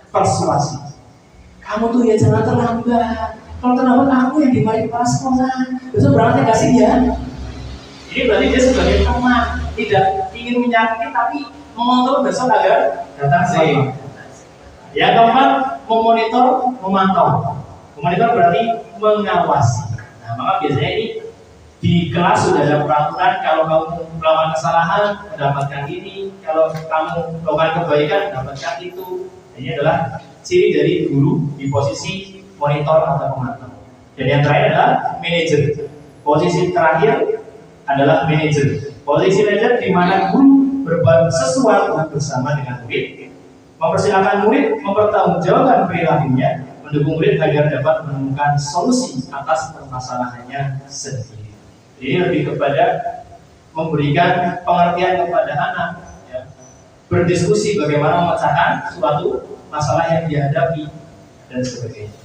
Speaker 6: persuasi. Kamu tuh ya jangan terlambat. Kalau terlambat kamu yang dimarahi kepala sekolah. Besok berangkat kasih ya. Ini berarti dia sebagai teman, tidak ingin menyakiti tapi mengontrol besok agar datang sih. Yang keempat, memonitor, memantau. Memonitor berarti mengawasi. Nah, maka biasanya ini di kelas sudah ada peraturan, kalau kamu melakukan kesalahan mendapatkan ini, kalau kamu melakukan kebaikan mendapatkan itu. Ini adalah ciri dari guru di posisi monitor atau pemantau. Dan yang terakhir adalah manajer. Posisi terakhir adalah manajer. Posisi manajer di mana guru berbuat sesuatu bersama dengan murid, mempersilahkan murid mempertanggungjawabkan perilakunya, mendukung murid agar dapat menemukan solusi atas permasalahannya sendiri. Jadi lebih kepada memberikan pengertian kepada anak, ya, berdiskusi bagaimana memecahkan suatu masalah yang dihadapi dan sebagainya.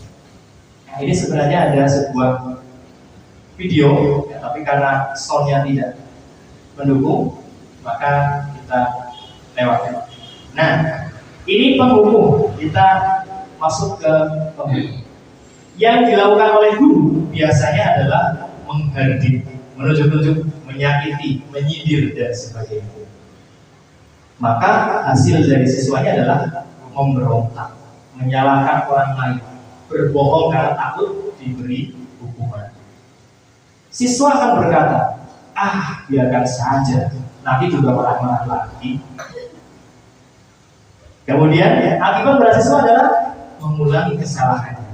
Speaker 6: Nah, ini sebenarnya ada sebuah video, ya, tapi karena soundnya tidak mendukung, maka kita lewatkan. Nah, ini penghukum. Kita masuk ke penghukum. Yang dilakukan oleh guru biasanya adalah menghardik, menunjuk-nunjuk, menyakiti, menyindir dan sebagainya. Maka hasil dari siswanya adalah memberontak, menyalahkan orang lain, berbohong karena takut diberi hukuman. Siswa akan berkata, biarkan saja, nanti juga marah-marah lagi. Kemudian akibat beasiswa adalah mengulangi kesalahannya.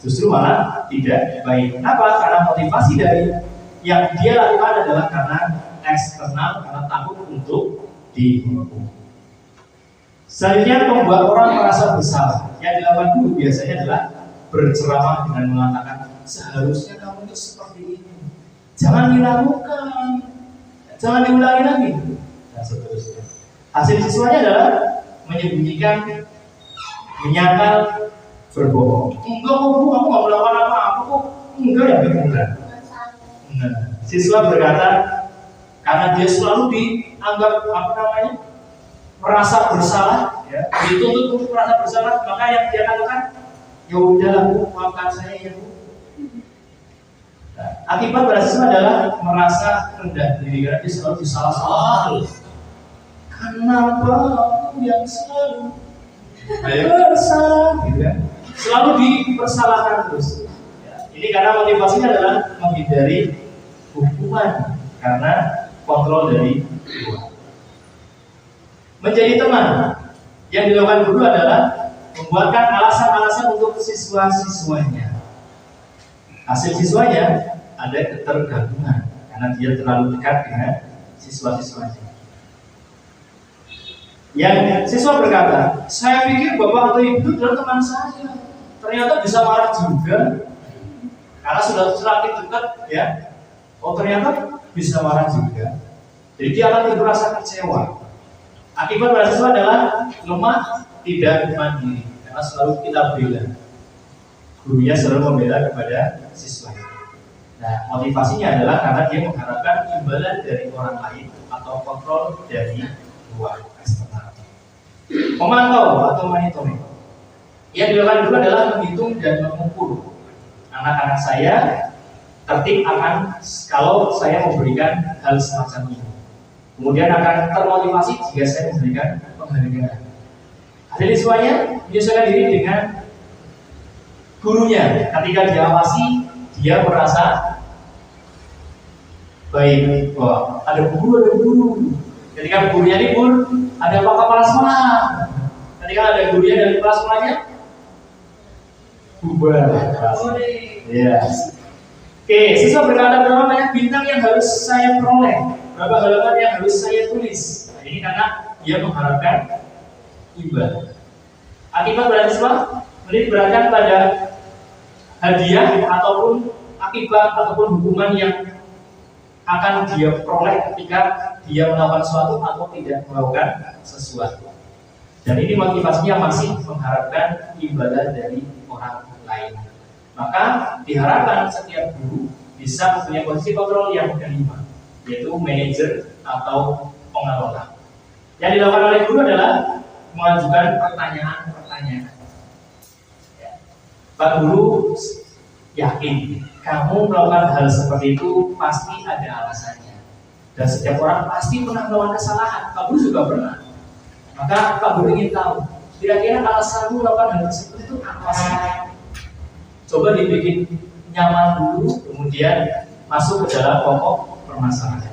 Speaker 6: Justru malah tidak baik. Kenapa? Karena motivasi dari yang dia lakukan adalah karena eksternal, karena takut untuk dihukum. Selanjutnya, membuat orang merasa bersalah. Yang dilakukan guru biasanya adalah berceramah dengan mengatakan, seharusnya kamu itu seperti ini, jangan dilakukan, jangan diulangi lagi, dan seterusnya. Hasil siswanya adalah menyembunyikan, menyangkal, berbohong. Enggak kok bu, aku nggak melakukan apa-apa kok. Enggak ya benar. Nah, siswa berkata, karena dia selalu dianggap merasa bersalah, ya, dituntut untuk merasa bersalah, maka yang dia katakan, ya udah bu, maafkan saya ya bu. Nah, akibat pada siswa adalah merasa rendah diri karena dia selalu disalah-salah. Kenapa aku yang selalu bersalah, gitu kan? Selalu dipersalahkan terus. Ya, ini karena motivasinya adalah menghindari hukuman karena kontrol dari luar. Menjadi teman yang dilakukan guru adalah membuatkan alasan-alasan untuk siswa-siswanya. Hasil siswanya ada ketergantungan karena dia terlalu dekat dengan siswa-siswanya. Yang siswa berkata, saya pikir bapak atau ibu itu adalah teman saya, ternyata bisa marah juga karena sudah semakin dekat, ya. Oh ternyata bisa marah juga. Jadi dia akan merasa kecewa. Akibat pada siswa adalah lemah, tidak mandiri karena selalu kita bela. Gurunya selalu membela kepada siswa. Nah, motivasinya adalah karena dia mengharapkan imbalan dari orang lain atau kontrol dari luar eksternal. Memantau atau monitoring. Yang dilakukan dulu adalah menghitung dan mengukur. Anak-anak saya tertib akan kalau saya memberikan hal semacam ini. Kemudian akan termotivasi jika saya memberikan penghargaan. Hasil siswanya menyesuaikan diri dengan gurunya. Ketika diawasi, dia merasa baik. Wah, ada guru. Ketika gurunya libur, ada apa kepala sekolah. Ketika ada gurunya dari kepala sekolahnya, bubar. Ya. Oke, siswa berkata berapa banyak bintang yang harus saya peroleh, berapa halaman yang harus saya tulis. Nah, ini karena dia mengharapkan imbal. Akibat pada siswa menitikberatkan pada hadiah ataupun akibat ataupun hukuman yang akan dia peroleh ketika dia melakukan sesuatu atau tidak melakukan sesuatu. Dan ini motivasinya masih mengharapkan imbalan dari orang lain. Maka diharapkan setiap guru bisa mempunyai posisi kontrol yang kelima, yaitu manajer atau pengelola. Yang dilakukan oleh guru adalah mengajukan pertanyaan-pertanyaan. Ya. Pak Guru yakin kamu melakukan hal seperti itu pasti ada alasannya. Dan setiap orang pasti pernah melakukan kesalahan. Pak Guru juga pernah. Maka Pak Guru ingin tahu, kira-kira alasanmu melakukan hal tersebut itu apa sih? Coba dibikin nyaman dulu, kemudian masuk ke dalam pokok permasalahan.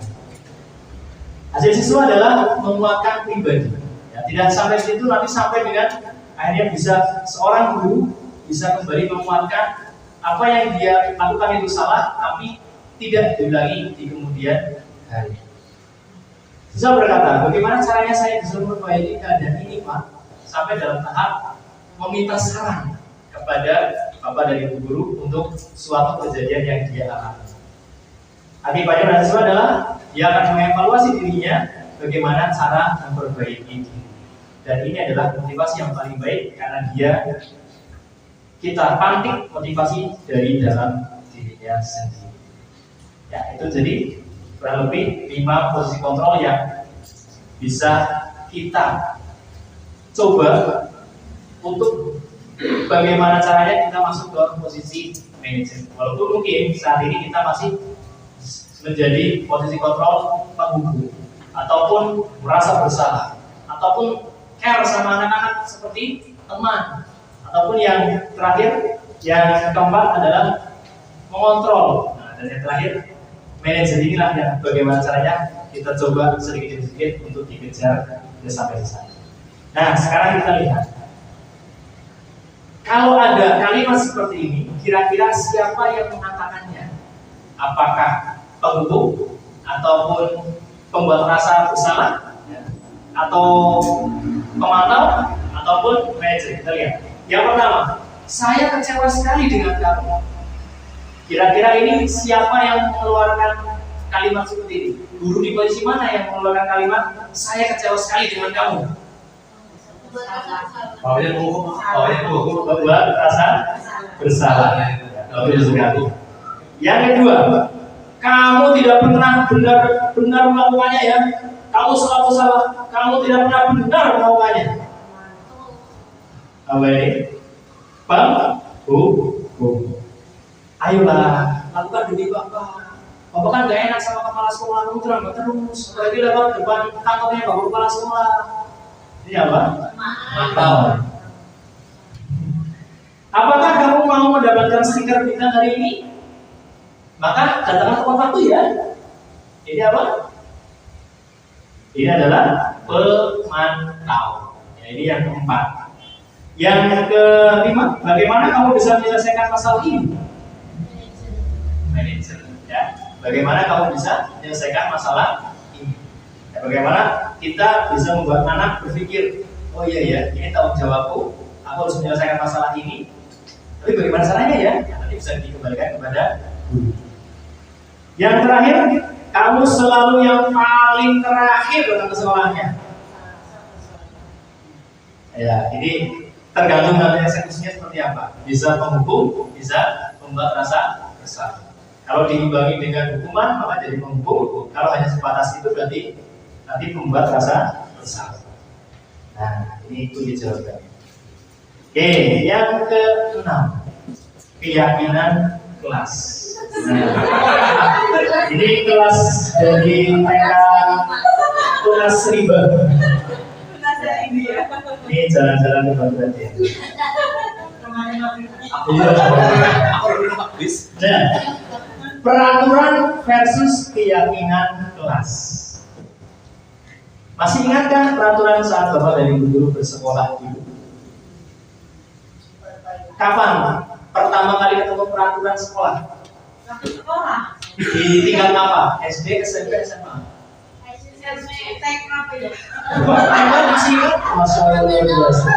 Speaker 6: Hasil siswa adalah menguatkan pribadi. Ya, tidak sampai situ, nanti sampai dengan akhirnya bisa seorang guru bisa kembali menguatkan apa yang dia lakukan itu salah, tapi tidak diulangi di kemudian hari. Siswa berkata, bagaimana caranya saya bisa memperbaiki keadaan ini, Pak? Sampai dalam tahap meminta saran kepada bapak dari guru untuk suatu kejadian yang dia alami. Akibatnya pada siswa adalah dia akan mengevaluasi dirinya bagaimana cara memperbaiki diri. Dan ini adalah motivasi yang paling baik karena kita pantik motivasi dari dalam dirinya sendiri. Ya, itu jadi kurang lebih 5 posisi kontrol yang bisa kita coba untuk bagaimana caranya kita masuk ke posisi manajer. Walaupun mungkin saat ini kita masih menjadi posisi kontrol penghubung, ataupun merasa bersalah, ataupun care sama anak-anak seperti teman, ataupun yang terakhir, yang keempat adalah mengontrol. Nah, dan yang terakhir manajer inilah yang bagaimana caranya kita coba sedikit-sedikit untuk dikejar sampai di sana. Nah, sekarang kita lihat. Kalau ada kalimat seperti ini, kira-kira siapa yang mengatakannya? Apakah penghubung ataupun pembuat rasa bersalah? Ya. atau pemantau ataupun manajer. Kita lihat. Yang pertama, saya kecewa sekali dengan kamu. Kira-kira ini siapa yang mengeluarkan kalimat seperti ini? Guru di posisi mana yang mengeluarkan kalimat saya kecewa sekali dengan kamu? Membuat rasa bersalah. Betul sekali. Yang kedua, kamu tidak pernah benar melakukannya ya. Kamu selalu salah. Kamu tidak pernah benar melakukannya. Apa ini? Bang, Bu. Ayolah, lakukan demi Bapak. Bapak kan gak enak sama kepala sekolah, kamu terlambat terus. Apalagi lewat depan kantornya Bapak kepala sekolah. Ini apa? Mantap. Apakah kamu mau mendapatkan stiker bintang hari ini? Maka datanglah tepat waktu ya. Ini apa? Ini adalah pemantau. Ya, ini yang keempat. Yang kelima, bagaimana kamu bisa menyelesaikan masalah ini? Manager. Ya. Bagaimana kamu bisa menyelesaikan masalah ini? Ya, bagaimana kita bisa membuat anak berpikir, oh iya ya, ini tanggung jawabku, aku harus menyelesaikan masalah ini. Tapi bagaimana caranya ya? Nanti bisa dikembalikan kepada guru. Yang terakhir, kamu selalu yang paling terakhir dalam kesalahannya. Ya, ini tergantung dari eksekusinya seperti apa. Bisa menghukum, bisa membuat rasa bersalah. Kalau diimbangi dengan hukuman, maka jadi menghukum. Kalau hanya sebatas itu, berarti nanti membuat rasa bersalah. Nah, ini itu dijelaskan. Oke, yang ke-6, keyakinan kelas. Nah, ini kelas dari TK Tunas Riba. Ini jalan-jalan ke Batu Raja. Nah, peraturan versus keyakinan kelas. Masih ingatkah peraturan saat Bapak dari guru bersekolah dulu? Kapan pertama kali ketemu peraturan sekolah? Di tingkat apa? SD, SMP, SMA? Masih ingat? Masya Allah, luar biasa.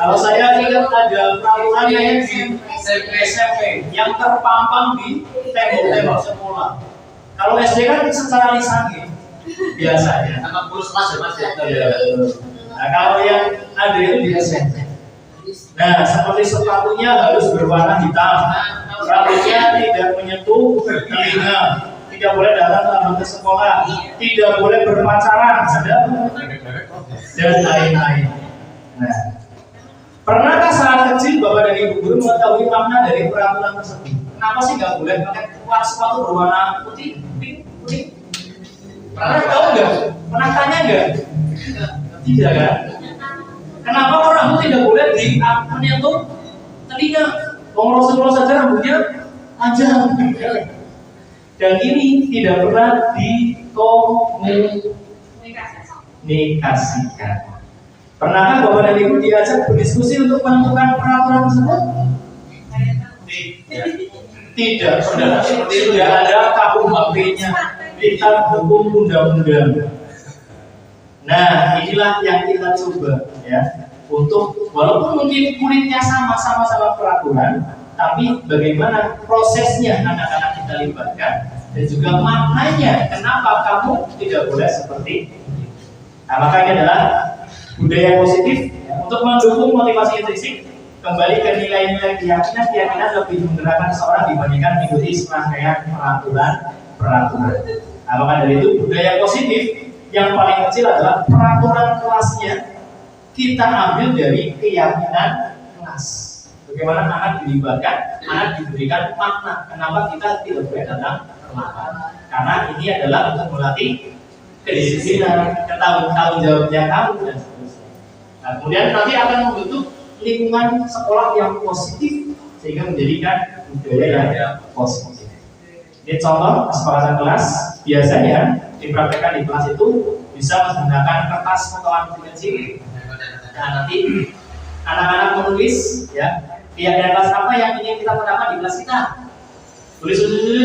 Speaker 6: Kalau saya ingat ada peraturan yang di SMP yang terpampang di tembok-tembok sekolah. Kalau SD kan secara lisan gitu, biasanya. Nah, kalau yang ada itu di SMP. Nah, seperti sepatunya harus berwarna hitam, rambutnya tidak menyentuh telinga, tidak boleh datang ke sekolah, tidak boleh berpacaran, dan lain-lain. Nah, pernahkah saat kecil Bapak dan Ibu guru mengetahui makna dari peraturan tersebut? Kenapa sih nggak boleh pakai sepatu berwarna putih, putih? Pernah tahu nggak? Pernah tanya nggak? Tidak kan? Kenapa rambut tidak boleh menyentuh telinga? Rasulullah saja rambutnya panjang. Dan ini tidak pernah dikomunikasikan. Pernahkah Bapak dan Ibu diajak berdiskusi untuk menentukan peraturan tersebut? Tidak pernah. Tidak ada KUHP-nya. Kitab hukum undang-undang. Nah, inilah yang kita coba ya, untuk walaupun mungkin kulitnya sama-sama peraturan, tapi bagaimana prosesnya anak-anak kita libatkan dan juga maknanya kenapa kamu tidak boleh seperti ini. Nah, maka ini adalah budaya positif ya, untuk mendukung motivasi intrinsik, kembali ke nilai-nilai keyakinan lebih menggerakkan seorang dibandingkan mengikuti serangkaian peraturan. Nah, maka dari itu budaya positif yang paling kecil adalah peraturan kelasnya kita ambil dari keyakinan kelas. Bagaimana anak dilibatkan, anak diberikan makna. Kenapa kita tidak boleh datang terlambat? Karena ini adalah untuk melatih kedisiplinan, tanggung jawabnya kamu dan seterusnya. Nah, kemudian nanti akan membentuk lingkungan sekolah yang positif sehingga menjadikan budaya yang positif. Ini contoh kesepakatan kelas. Biasanya dipraktekkan di kelas itu bisa menggunakan kertas potongan kecil. Nah, nanti anak-anak menulis ya keyakinan kelas apa yang ingin kita terapkan di kelas kita. Tulis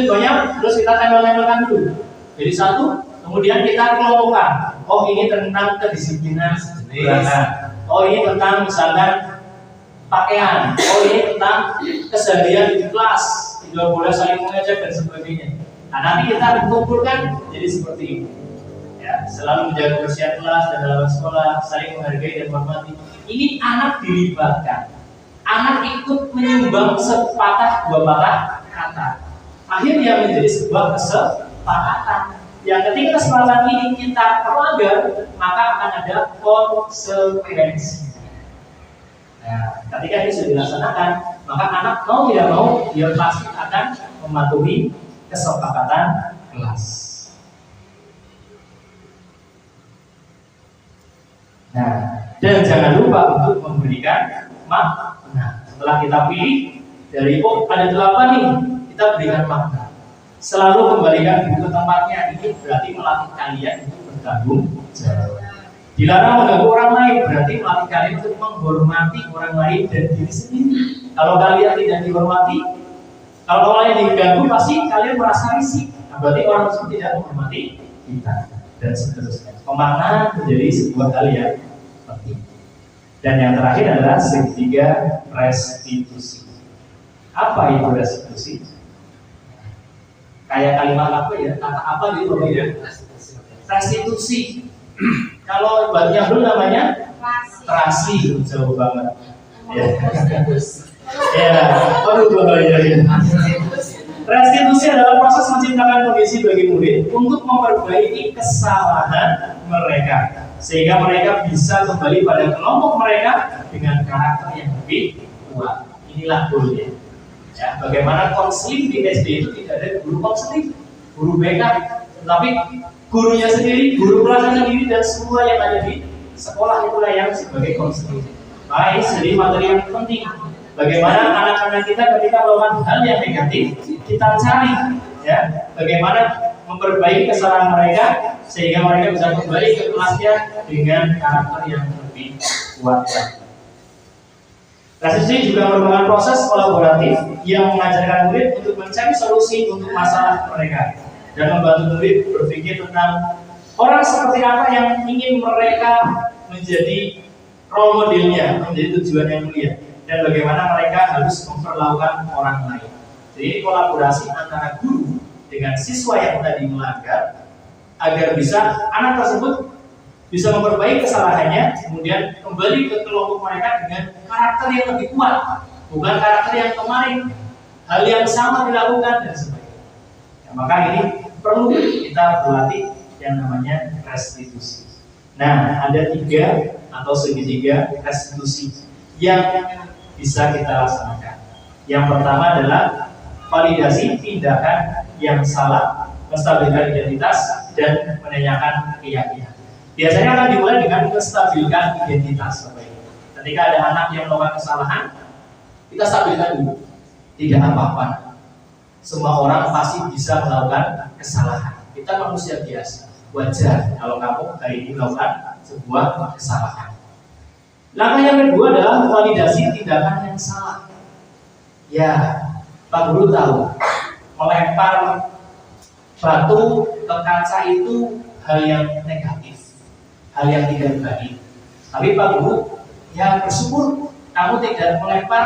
Speaker 6: banyak, terus kita tempel-tempelkan dulu. Jadi 1, Kemudian kita kelompokkan. Oh, ini tentang kedisiplinan gerakan. Oh, ini tentang misalkan pakaian. Oh, ini tentang keseharian di kelas. Tidak boleh saling mengejek dan sebagainya. Nah, nanti kita kumpulkan jadi seperti ini. Ya, selalu menjaga kebersihan kelas dan dalam sekolah, saling menghargai dan menghormati. Ini anak dilibatkan. Anak ikut menyumbang sepatah dua patah kata. Akhirnya menjadi sebuah kesepakatan. Yang ketika kesepakatan ini kita pelanggar, maka akan ada konsekuensi. Nah, ketika ini sudah dilaksanakan, maka anak mau tidak mau dia pasti akan mematuhi kesepakatan kelas. Nah, dan jangan lupa untuk memberikan makna. Setelah kita pilih dari ada 8 nih, kita berikan makna. Selalu kembalikan buku ke tempatnya. Ini berarti melatih kalian untuk bertanggung jawab. Dilarang mengganggu orang lain, berarti melatih kalian untuk menghormati orang lain dan diri sendiri. Kalau kalian tidak dihormati, kalau kalian diganggu, pasti kalian merasa risih. Nah, berarti orang tersebut tidak menghormati kita dan seterusnya. Pemaknaan menjadi sebuah hal yang penting. Dan yang terakhir adalah segitiga restitusi. Apa itu restitusi? Kayak kalimat apa ya? Kata apa gitu Bapak ya? Restitusi. Kalau bahannya dulu namanya terasi, jauh banget. Ya. Ya, aduh bahaya ya. Restitusi adalah proses menciptakan kondisi bagi murid untuk memperbaiki kesalahan mereka, sehingga mereka bisa kembali pada kelompok mereka dengan karakter yang lebih kuat. Inilah goalnya. Ya, bagaimana konseling di SD itu tidak ada guru konseling, guru BK, tetapi gurunya sendiri, guru kelasnya sendiri, dan semua yang ada di sekolah itulah yang sebagai konseling. Baik, jadi materi yang penting. Bagaimana anak-anak kita ketika melakukan hal yang negatif, kita cari, ya, bagaimana memperbaiki kesalahan mereka sehingga mereka bisa kembali ke kelasnya dengan karakter yang lebih kuat. Restitusi juga merupakan proses kolaboratif yang mengajarkan murid untuk mencari solusi untuk masalah mereka dan membantu murid berpikir tentang orang seperti apa yang ingin mereka menjadi role modelnya, menjadi tujuan yang mulia, dan bagaimana mereka harus memperlakukan orang lain. Jadi kolaborasi antara guru dengan siswa yang tadi melanggar agar bisa anak tersebut bisa memperbaiki kesalahannya, kemudian kembali ke kelompok mereka dengan karakter yang lebih kuat, bukan karakter yang kemarin hal yang sama dilakukan dan sebagainya. Ya, maka ini perlu kita berlatih yang namanya restitusi. Nah, ada 3 atau segitiga restitusi yang bisa kita laksanakan. Yang pertama adalah validasi tindakan yang salah, menstabilkan identitas, dan menanyakan keyakinan. Biasanya akan dimulai dengan menstabilkan identitas. Ketika ada anak yang melakukan kesalahan, kita stabilkan dulu. Tidak apa-apa. Semua orang pasti bisa melakukan kesalahan. Kita manusia biasa. Wajar kalau kamu hari ini melakukan sebuah kesalahan. Langkah yang kedua adalah validasi tindakan yang salah. Ya, Pak Guru tahu, melempar batu ke kaca itu hal yang negatif, hal yang tidak baik. Tapi Pak Guru, ya bersyukur kamu tidak melempar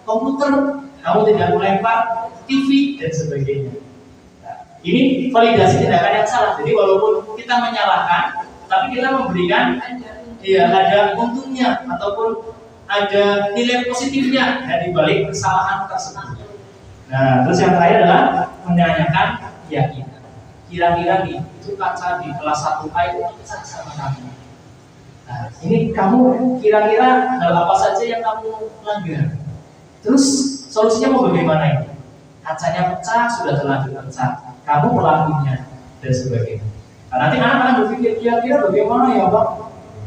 Speaker 6: komputer, kamu tidak melempar TV dan sebagainya. Nah, ini validasi tindakan yang salah. Jadi walaupun kita menyalahkan, tapi kita memberikan ada untungnya ataupun ada nilai positifnya dari balik kesalahan tersebut. Nah, terus yang terakhir adalah menanyakan keyakinan. Kira-kira nih, itu kaca di kelas 1A itu sama kamu. Nah, ini kamu kira-kira hal apa saja yang kamu langgar? Terus solusinya mau bagaimana ini? Kacanya pecah, sudah terlanjur pecah. Kamu pelakunya dan sebagainya. Nah, nanti anak akan berpikir kira-kira bagaimana ya Pak?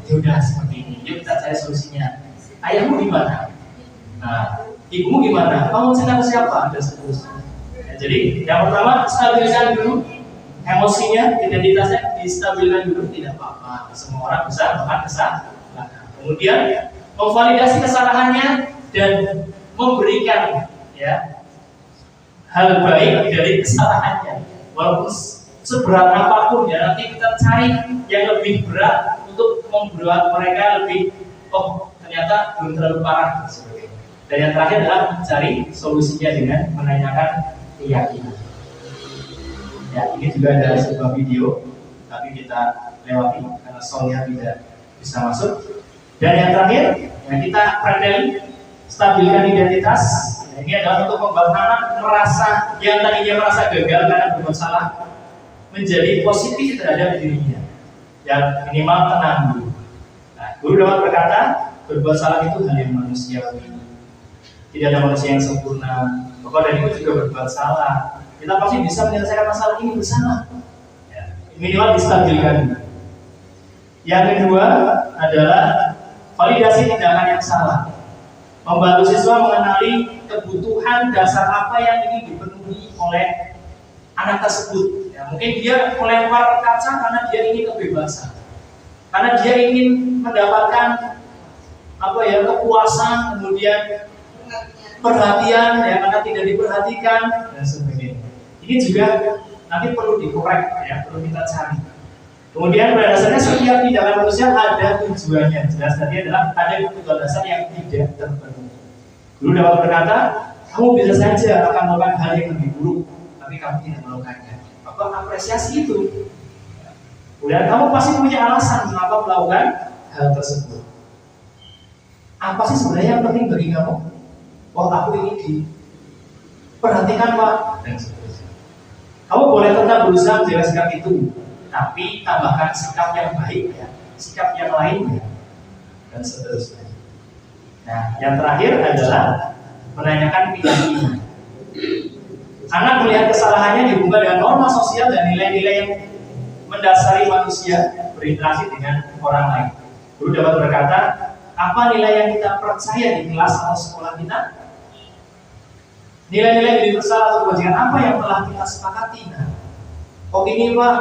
Speaker 6: Ya udah seperti ini. Yuk kita cari solusinya. Ayahmu gimana? Nah, ibumu gimana? Kamu cerita ke siapa? Dan seterusnya. Ya, jadi yang pertama stabilisasi dulu emosinya, identitasnya distabilkan dulu, tidak apa-apa. Semua orang bisa melakukan kesalahan. Kemudian memvalidasi kesalahannya dan memberikan hal baik dari kesalahannya. Walaupun seberat apapun ya, nanti kita cari yang lebih berat untuk membuat mereka lebih, oh ternyata belum terlalu parah dan sebagainya. Dan yang terakhir adalah mencari solusinya dengan menanyakan keyakinan. Ya, ini juga ada sebuah video, tapi kita lewati karena soalnya tidak bisa masuk. Dan yang terakhir, ya kita friendly, stabilkan identitas. Nah, ini adalah untuk membuat anak merasa yang tadinya merasa gagal karena berbuat salah menjadi positif terhadap dirinya. Yang minimal tenang dulu. Nah, guru dapat berkata, berbuat salah itu hal yang manusiawi. Tidak ada manusia yang sempurna. Bapak dan Ibu juga berbuat salah. Kita pasti bisa menyelesaikan masalah ini bersama. Ya, minimal distabilkan. Yang kedua adalah validasi tindakan yang salah. Membantu siswa mengenali kebutuhan dasar apa yang ingin dipenuhi oleh anak tersebut. Ya, mungkin dia melempar kaca karena dia ingin kebebasan, karena dia ingin mendapatkan kepuasan, kemudian perhatian ya, karena tidak diperhatikan dan sebagainya. Ini juga nanti perlu dikorek ya, perlu kita cari. Kemudian pada dasarnya setiap tindakan manusia ada tujuannya. Jelas tadi adalah ada kebutuhan dasar yang tidak terpenuhi. Guru dapat berkata, kamu bisa saja akan melakukan hal yang lebih buruk, tapi kamu tidak melakukannya. Maka apresiasi itu. Kemudian kamu pasti punya alasan mengapa melakukan hal tersebut. Apa sih sebenarnya yang penting bagi kamu? Oh, aku ingin diperhatikan, Pak, dan seterusnya. Kamu boleh tetap berusaha menjaga sikap itu, tapi tambahkan sikap yang baik ya, sikap yang lain ya, dan seterusnya. Nah, yang terakhir adalah menanyakan keyakinan. Anak melihat kesalahannya dihubungkan dengan norma sosial dan nilai-nilai yang mendasari manusia berinteraksi dengan orang lain. Guru dapat berkata, apa nilai yang kita percaya di kelas atau sekolah kita? Nilai-nilai universal atau kebajikan apa yang telah kita sepakati? Nah, kok ini Pak?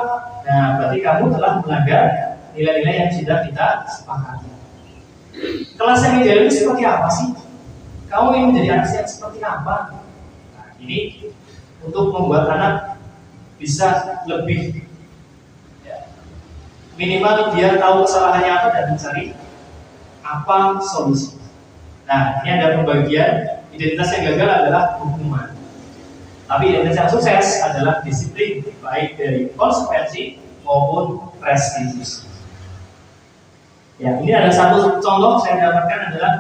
Speaker 6: Nah, berarti kamu telah melanggar nilai-nilai yang sudah kita sepakati. Kelas yang ideal itu seperti apa sih? Kamu ingin menjadi anak yang seperti apa? Nah, ini untuk membuat anak bisa lebih ya, minimal dia tahu kesalahannya apa dan mencari apa solusi. Nah, ini ada pembagian. Identitas yang gagal adalah hukuman. Tapi identitas yang sukses adalah disiplin, baik dari konsekuensi maupun restitusi. Ya, ini ada satu contoh saya dapatkan adalah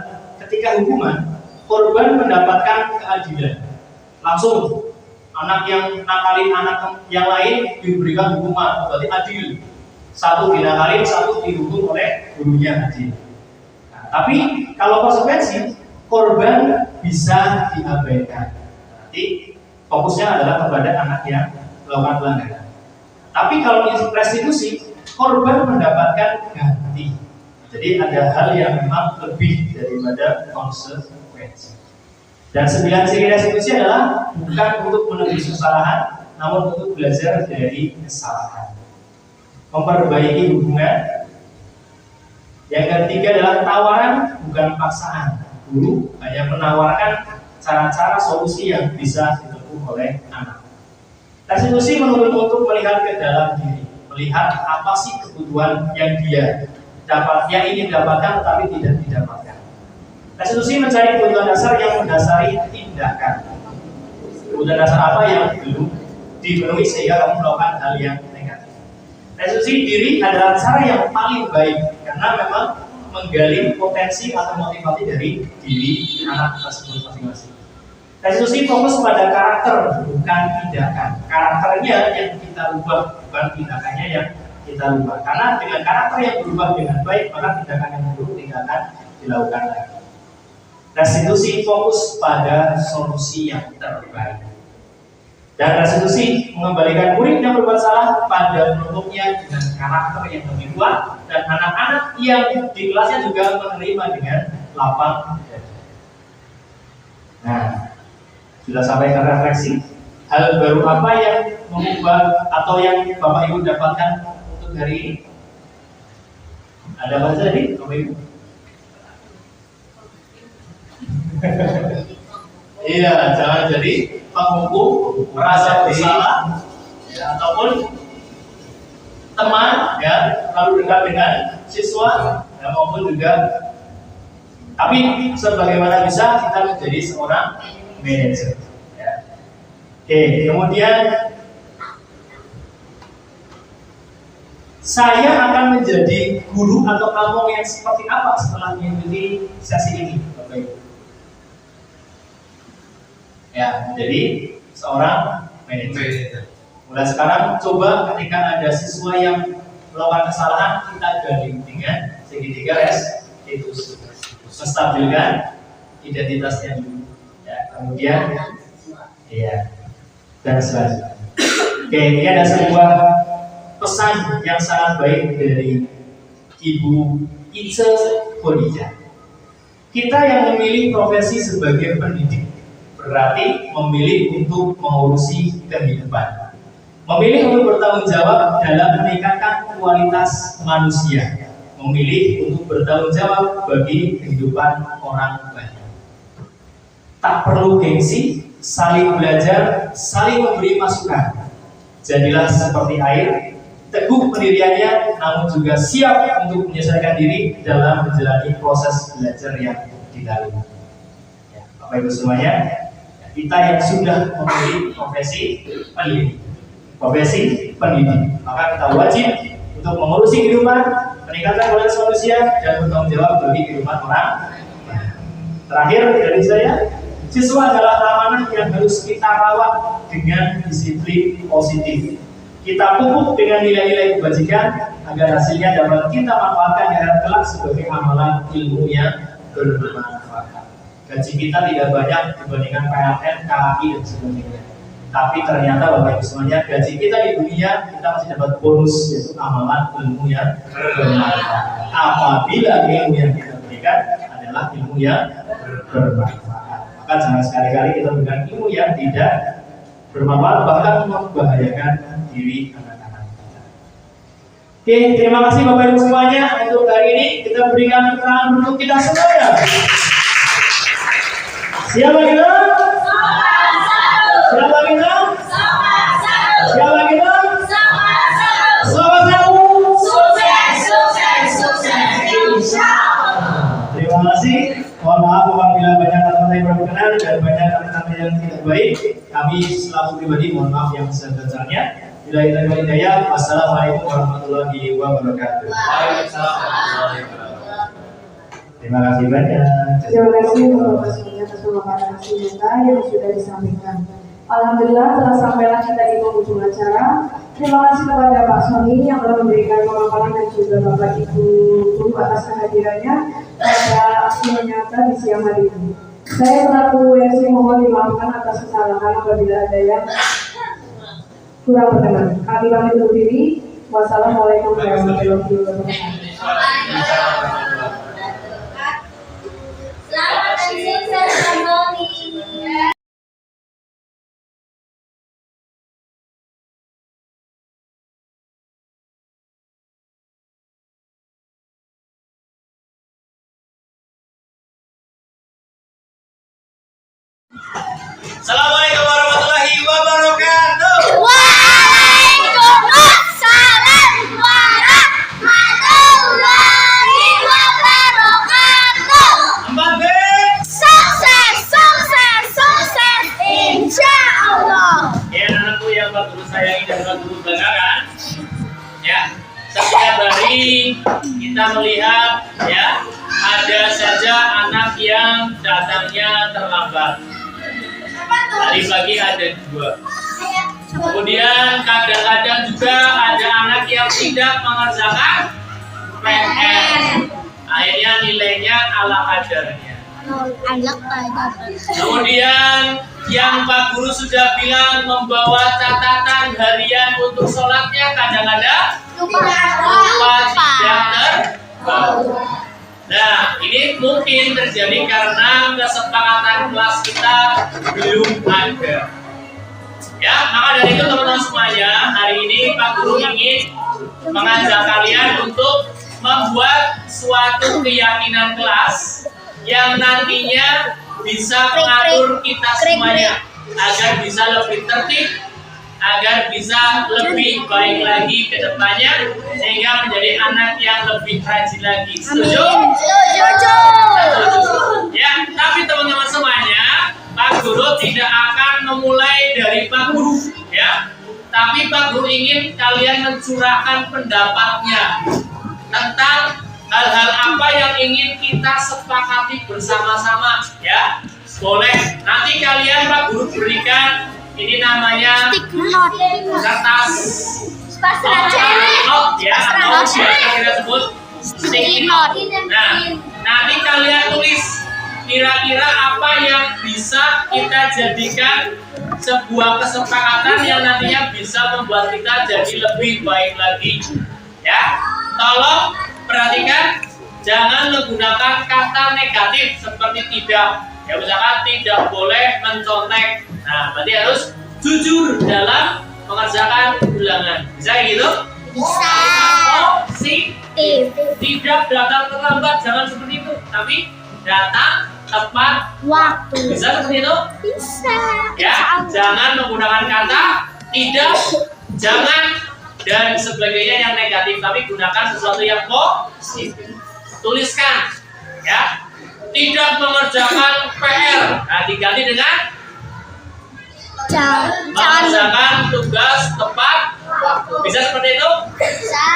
Speaker 6: ketika hukuman, korban mendapatkan keadilan. Langsung anak yang nakalin anak yang lain diberikan hukuman, berarti adil. Satu dinakalin, satu dihukum oleh gurunya adil. Nah, tapi kalau konsekuensi, korban bisa diabaikan. Nanti fokusnya adalah kepada anak yang melakukan pelanggaran. Tapi kalau restitusi, korban mendapatkan ganti. Jadi ada hal yang memang lebih daripada konsekuensi. Dan 9 ciri restitusi adalah bukan untuk menebus kesalahan, namun untuk belajar dari kesalahan. Memperbaiki hubungan. Yang ketiga adalah tawaran, bukan paksaan. Guru hanya menawarkan cara-cara solusi yang bisa ditempuh oleh anak. Restitusi menuntut untuk melihat ke dalam diri, melihat apa sih kebutuhan yang dia dapat, yang ingin dapatkan tetapi tidak didapatkan. Restitusi mencari kebutuhan dasar yang mendasari tindakan. Kebutuhan dasar apa yang belum dipenuhi sehingga kamu melakukan hal yang negatif. Restitusi diri adalah cara yang paling baik karena memang menggali potensi atau motivasi dari diri anak tersebut masing-masing. Restitusi fokus pada karakter, bukan tindakan. Karakternya yang kita rubah, bukan tindakannya yang kita rubah. Karena dengan karakter yang berubah dengan baik, maka tindakan yang buruk tidak akan dilakukan lagi. Restitusi fokus pada solusi yang terbaik. Dan restitusi mengembalikan murid yang berbuat salah pada penuntutnya dengan karakter yang lebih kuat, dan anak-anak yang di kelasnya juga menerima dengan lapang dada. Nah, sudah sampai ke refleksi. Hal baru apa yang mengubah atau yang Bapak Ibu dapatkan untuk hari ini? Ada apa saja tadi, Bapak Ibu? Iya, jangan jadi penghukum, merasa bersalah, ya, ataupun teman, ya, terlalu dekat dengan siswa, ya, maupun juga. Tapi sebagaimana bisa kita menjadi seorang manajer. Ya. Oke, kemudian saya akan menjadi guru atau kampung yang seperti apa setelah mengikuti sesi ini, Bapak Ibu? Ya, menjadi seorang manajer. Mulai sekarang coba ketika ada siswa yang melakukan kesalahan, kita ganding dengan segitiga restitusi, menstabilkan identitasnya dulu. Ya, kemudian, ya, dan selanjutnya. Oke, ini ada sebuah pesan yang sangat baik dari Ibu Ice Khadijah. Kita yang memilih profesi sebagai pendidik berarti memilih untuk mengurusi kehidupan. Memilih untuk bertanggung jawab dalam meningkatkan kualitas manusia. Memilih untuk bertanggung jawab bagi kehidupan orang banyak. Tak perlu gengsi, saling belajar, saling memberi masukan. Jadilah seperti air, teguh pendiriannya, namun juga siap untuk menyesuaikan diri dalam menjalani proses belajar yang dilalui. Ya, Bapak Ibu semuanya, kita yang sudah memilih profesi pendidik, maka kita wajib untuk mengurusi kehidupan, meningkatkan kualitas manusia, dan bertanggung jawab bagi kehidupan orang. Terakhir dari saya, siswa adalah amanah yang harus kita rawat dengan disiplin positif. Kita pupuk dengan nilai-nilai kebajikan agar hasilnya dapat kita manfaatkan di akhirat kelak sebagai amalan ilmu yang bermanfaat. Gaji kita tidak banyak dibandingkan PLN, KAI, dan sebagainya. Tapi ternyata Bapak Ibu semuanya, gaji kita di dunia kita masih dapat bonus, yaitu amalan ilmu yang bermanfaat. Apabila ilmu yang kita berikan adalah ilmu yang bermanfaat, maka jangan sekali-kali kita berikan ilmu yang tidak bermanfaat, bahkan membahayakan diri anak-anak kita. Oke, terima kasih Bapak Ibu semuanya. Untuk hari ini kita berikan tangan untuk kita semuanya. Siapa kita? Siapa kita? Siapa kita? Sobat satu. Sukses, insyaallah. Terima kasih. Mohon maaf apabila banyak kata-kata yang berkenan dan banyak kata-kata yang tidak baik. Kami selaku pribadi mohon maaf yang sebesar-besarnya. Bila kita hidayah. Wassalamualaikum warahmatullahi wabarakatuh. Waalaikumsalam warahmatullahi wabarakatuh. Terima kasih banyak.
Speaker 2: Terima kasih Bapak semuanya atas pemaparan kita yang sudah disampaikan. Alhamdulillah telah sampailah kita di penghujung acara. Terima kasih kepada Pak Sony yang telah memberikan pemaparan dan juga Bapak Ibu Guru atas kehadirannya pada aksi nyata di siang hari ini. Saya selaku MC mohon dimaafkan atas kesalahan apabila ada yang kurang berkenan. Kami pamit undur diri. Wassalamualaikum warahmatullahi wabarakatuh.
Speaker 5: Selamat dan sukses kembali.
Speaker 1: Assalamualaikum warahmatullahi wabarakatuh.
Speaker 5: Waalaikumsalam warahmatullahi wabarakatuh.
Speaker 1: 4B.
Speaker 5: Sukses, insyaallah.
Speaker 1: Ya, anakku yang Pak Guru sayangi dan Pak Guru banggakan. Ya, setiap hari kita melihat ya ada saja anak yang datangnya terlambat. Tadi pagi ada 2. Kemudian kadang-kadang juga ada anak yang tidak mengerjakan PR. Akhirnya nilainya ala kadarnya. Kemudian yang Pak Guru sudah bilang membawa catatan harian untuk sholatnya kadang-kadang lupa tidak terbawa. Nah, ini mungkin terjadi karena kesepakatan kelas kita belum ada. Ya, maka dari itu teman-teman semuanya, hari ini Pak Guru ingin mengajak kalian untuk membuat suatu keyakinan kelas yang nantinya bisa mengatur kita semuanya agar bisa lebih tertib, agar bisa lebih baik lagi ke depannya sehingga menjadi anak yang lebih rajin lagi. Setuju?
Speaker 5: Setuju.
Speaker 1: Ya, tapi teman-teman semuanya, Pak Guru tidak akan memulai dari Pak Guru, ya. Tapi Pak Guru ingin kalian mencurahkan pendapatnya tentang hal-hal apa yang ingin kita sepakati bersama-sama, ya. Boleh. Nanti kalian Pak Guru berikan ini namanya kertas note, ya, atau biasa kita sebut sticky note. Nah, nanti kalian tulis kira-kira apa yang bisa kita jadikan sebuah kesepakatan yang nantinya bisa membuat kita jadi lebih baik lagi. Ya, tolong perhatikan, jangan menggunakan kata negatif seperti tidak. Ya, misalkan tidak boleh mencontek. Nah, berarti harus jujur dalam mengerjakan ulangan. Bisa gitu?
Speaker 5: Bisa.
Speaker 1: Positif. Tidak datang terlambat, jangan seperti itu. Tapi datang tepat
Speaker 5: Waktu.
Speaker 1: Bisa seperti itu?
Speaker 5: Bisa.
Speaker 1: Ya, jangan menggunakan kata tidak, jangan dan sebagainya yang negatif, tapi gunakan sesuatu yang positif. Tuliskan, ya, tidak mengerjakan PR. Nah, diganti dengan mengerjakan tugas tepat waktu. Bisa seperti itu?
Speaker 5: Bisa.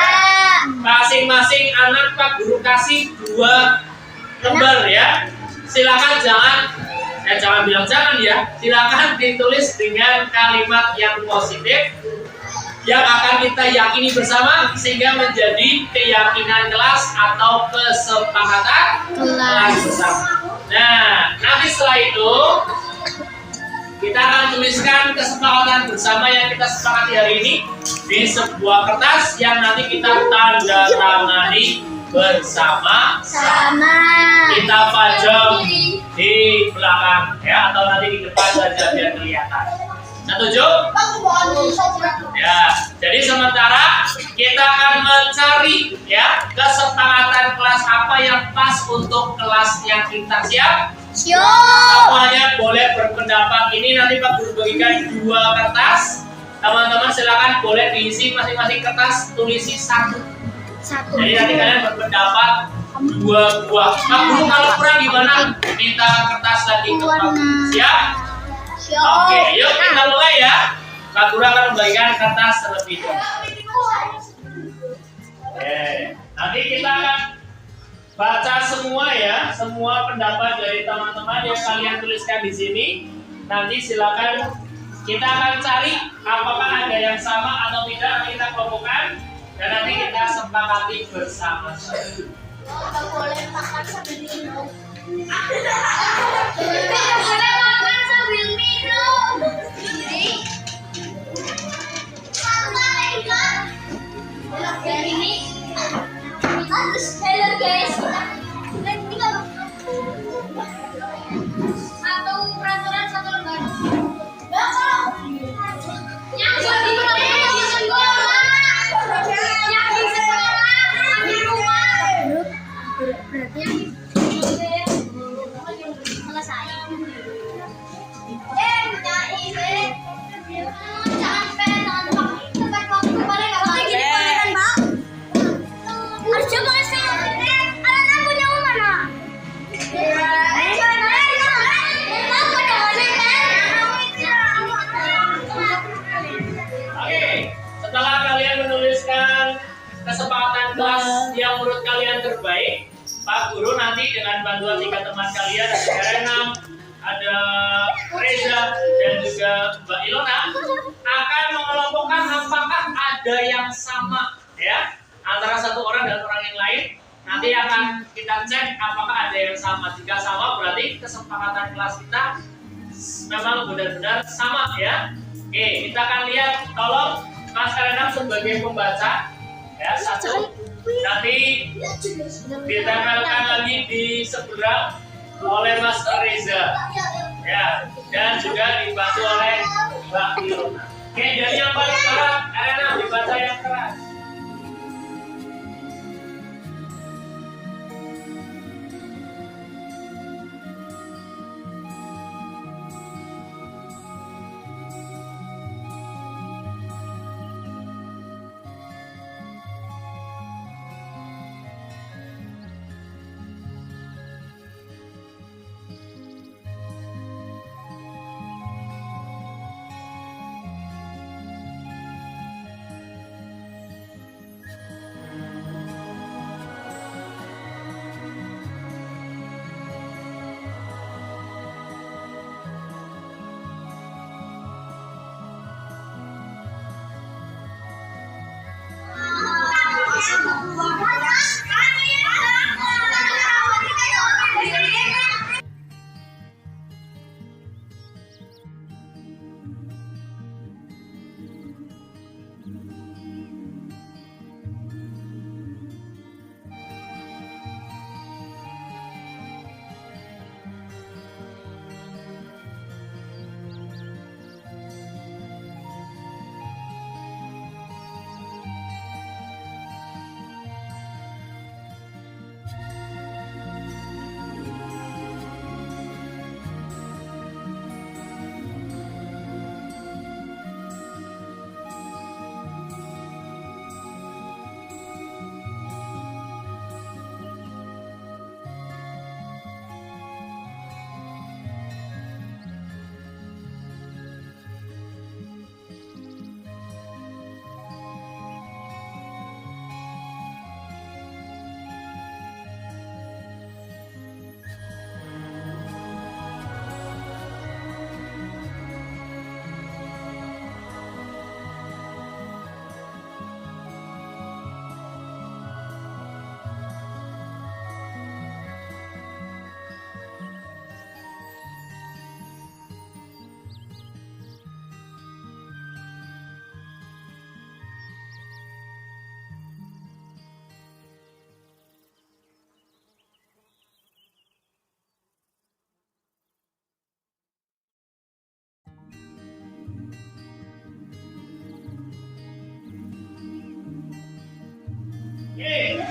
Speaker 1: Masing-masing anak Pak Guru kasih 2 lembar, ya. Silakan jangan bilang jangan, ya. Silakan ditulis dengan kalimat yang positif yang akan kita yakini bersama sehingga menjadi keyakinan kelas atau kesepakatan kelas bersama. Nah, nanti setelah itu kita akan tuliskan kesepakatan bersama yang kita sepakati hari ini di sebuah kertas yang nanti kita tanda tangani bersama. Kita pajang di belakang, ya, atau nanti di depan saja biar kelihatan. Setuju? Ya, jadi sementara kita akan mencari, ya, kesepakatan kelas apa yang pas untuk kelasnya kita. Siap? Semuanya boleh berpendapat. Ini nanti Pak Guru bagikan 2 kertas. Teman-teman silakan boleh diisi masing-masing kertas, tulisi 1. Jadi nanti kalian berpendapat 2 buah. Pak Guru kalau kurang gimana? Minta kertas lagi ke Pak Guru. Siap? Oke, yuk kita mulai, ya. Pak Guru akan membagikan kertas terlebih dahulu. Oke, nanti kita akan baca semua, ya, semua pendapat dari teman-teman yang kalian tuliskan di sini. Nanti silakan kita akan cari apakah ada yang sama atau tidak, kita kelompokkan dan nanti kita sepakati bersama-sama.
Speaker 5: Boleh makan sambil minum. Boleh makan sambil minum. Dan ini hello guys. Satu peraturan 1 lembar. Yang di sekolah, yang di rumah. Berarti selesai. Jangan tempat waktu boleh nggak boleh gini kan Pak? Harus coba sih. Anak punya mana?
Speaker 1: Oke, setelah kalian menuliskan kesepakatan kelas yang menurut kalian terbaik, Pak Guru nanti dengan bantuan 3 teman kalian, ada Renam, ada Reza, dan juga Mbak Ilona, akan mengelompokkan apakah ada yang sama, ya, antara satu orang dan orang yang lain. Nanti akan kita cek apakah ada yang sama. Jika sama, berarti kesepakatan kelas kita memang benar-benar sama, ya. Oke, kita akan lihat. Tolong Mas Renam sebagai pembaca, ya, 1. Nanti ditempelkan lagi di seberang oleh Mas Reza, ya, dan juga dibantu oleh Mbak Ilona. Oke, dari yang paling keras, Renam dibaca yang keras.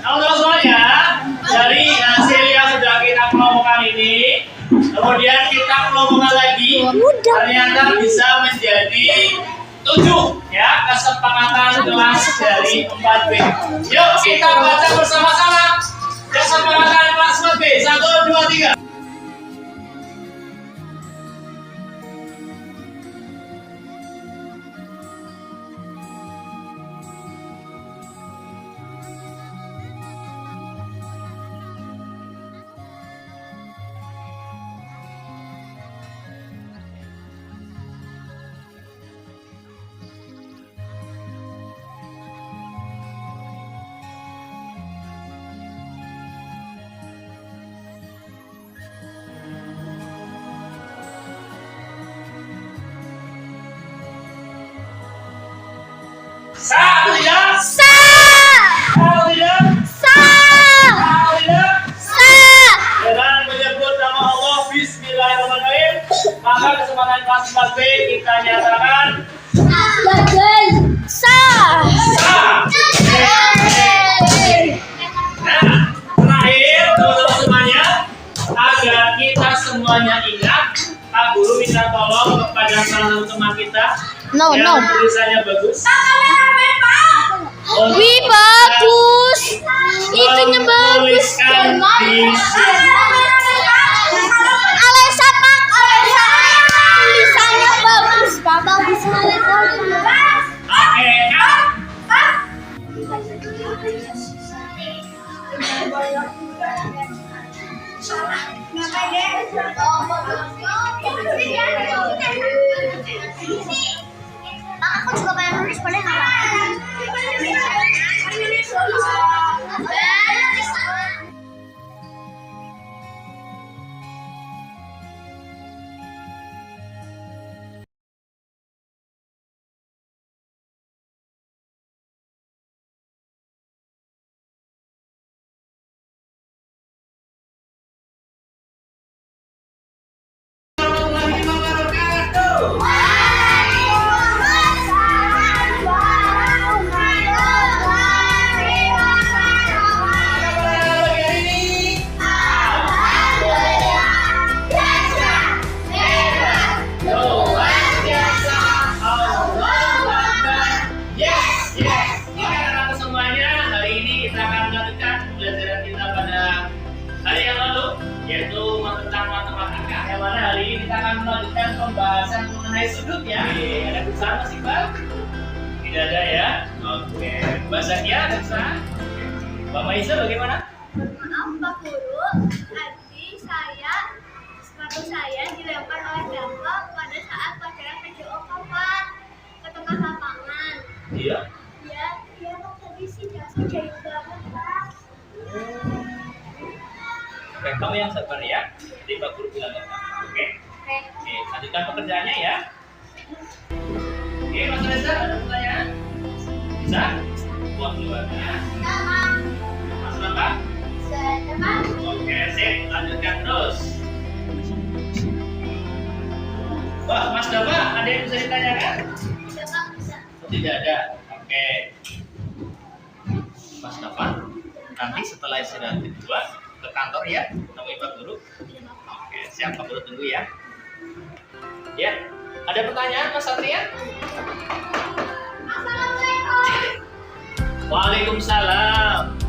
Speaker 6: Kalau semuanya dari hasil yang sudah kita kelompokkan ini, kemudian kita kelompokkan lagi, ternyata bisa menjadi 7 ya, kesepakatan kelas dari 4B. Yuk kita baca bersama-sama kesepakatan kelas 4B. 1, 2, 3. Satu ya. Satu ya. Satu ya. Dengan menyebut nama Allah Bismillahirrahmanirrahim, maka kesempatan kelas 4B kita nyatakan sah. Nah, terakhir teman-teman semuanya, agar kita semuanya ingat, Pak Guru minta tolong kepada salah satu teman kita yang tulisannya bagus.
Speaker 5: Wih, bagus. Itunya bagus. Alesa, Pak. Tulisannya bagus, Pak. Bagus sekali.
Speaker 6: Oke, kan?
Speaker 5: Aku juga pengen nulis, boleh nggak?
Speaker 6: Yaitu tentang matematika, yang mana hari ini kita akan melanjutkan pembahasan mengenai sudut ya. Ada tulisan masih Pak? Tidak ada ya? Oke. Bahasanya ada tulisan? Mbak Maisa bagaimana?
Speaker 5: Maaf Pak Guru, tadi sepatu saya dilempar oleh Dava pada saat pelajaran PJOK Pak, ke tengah lapangan.
Speaker 6: Iya.
Speaker 5: Iya Pak, tadi sih dasar jahit banget Pak.
Speaker 6: Oke, kamu yang sabar ya. Jadi Pak Guru bilang apa? Oke? Oke, lanjutkan pekerjaannya ya. Oke, Mas Reza, ada pertanyaan? Bisa? Buang duluannya. Mas Bapak? Oke, sip. Lanjutkan terus. Wah, Mas Dava, ada yang bisa ditanyakan?
Speaker 5: Bisa Pak, bisa.
Speaker 6: Tidak ada. Oke. Mas Dava, nanti setelah istirahat kedua ke kantor ya, temui Pak Guru. Oke, siap, Pak Guru tunggu ya. Ya, ada pertanyaan Mas Satria?
Speaker 5: Assalamualaikum.
Speaker 6: Waalaikumsalam.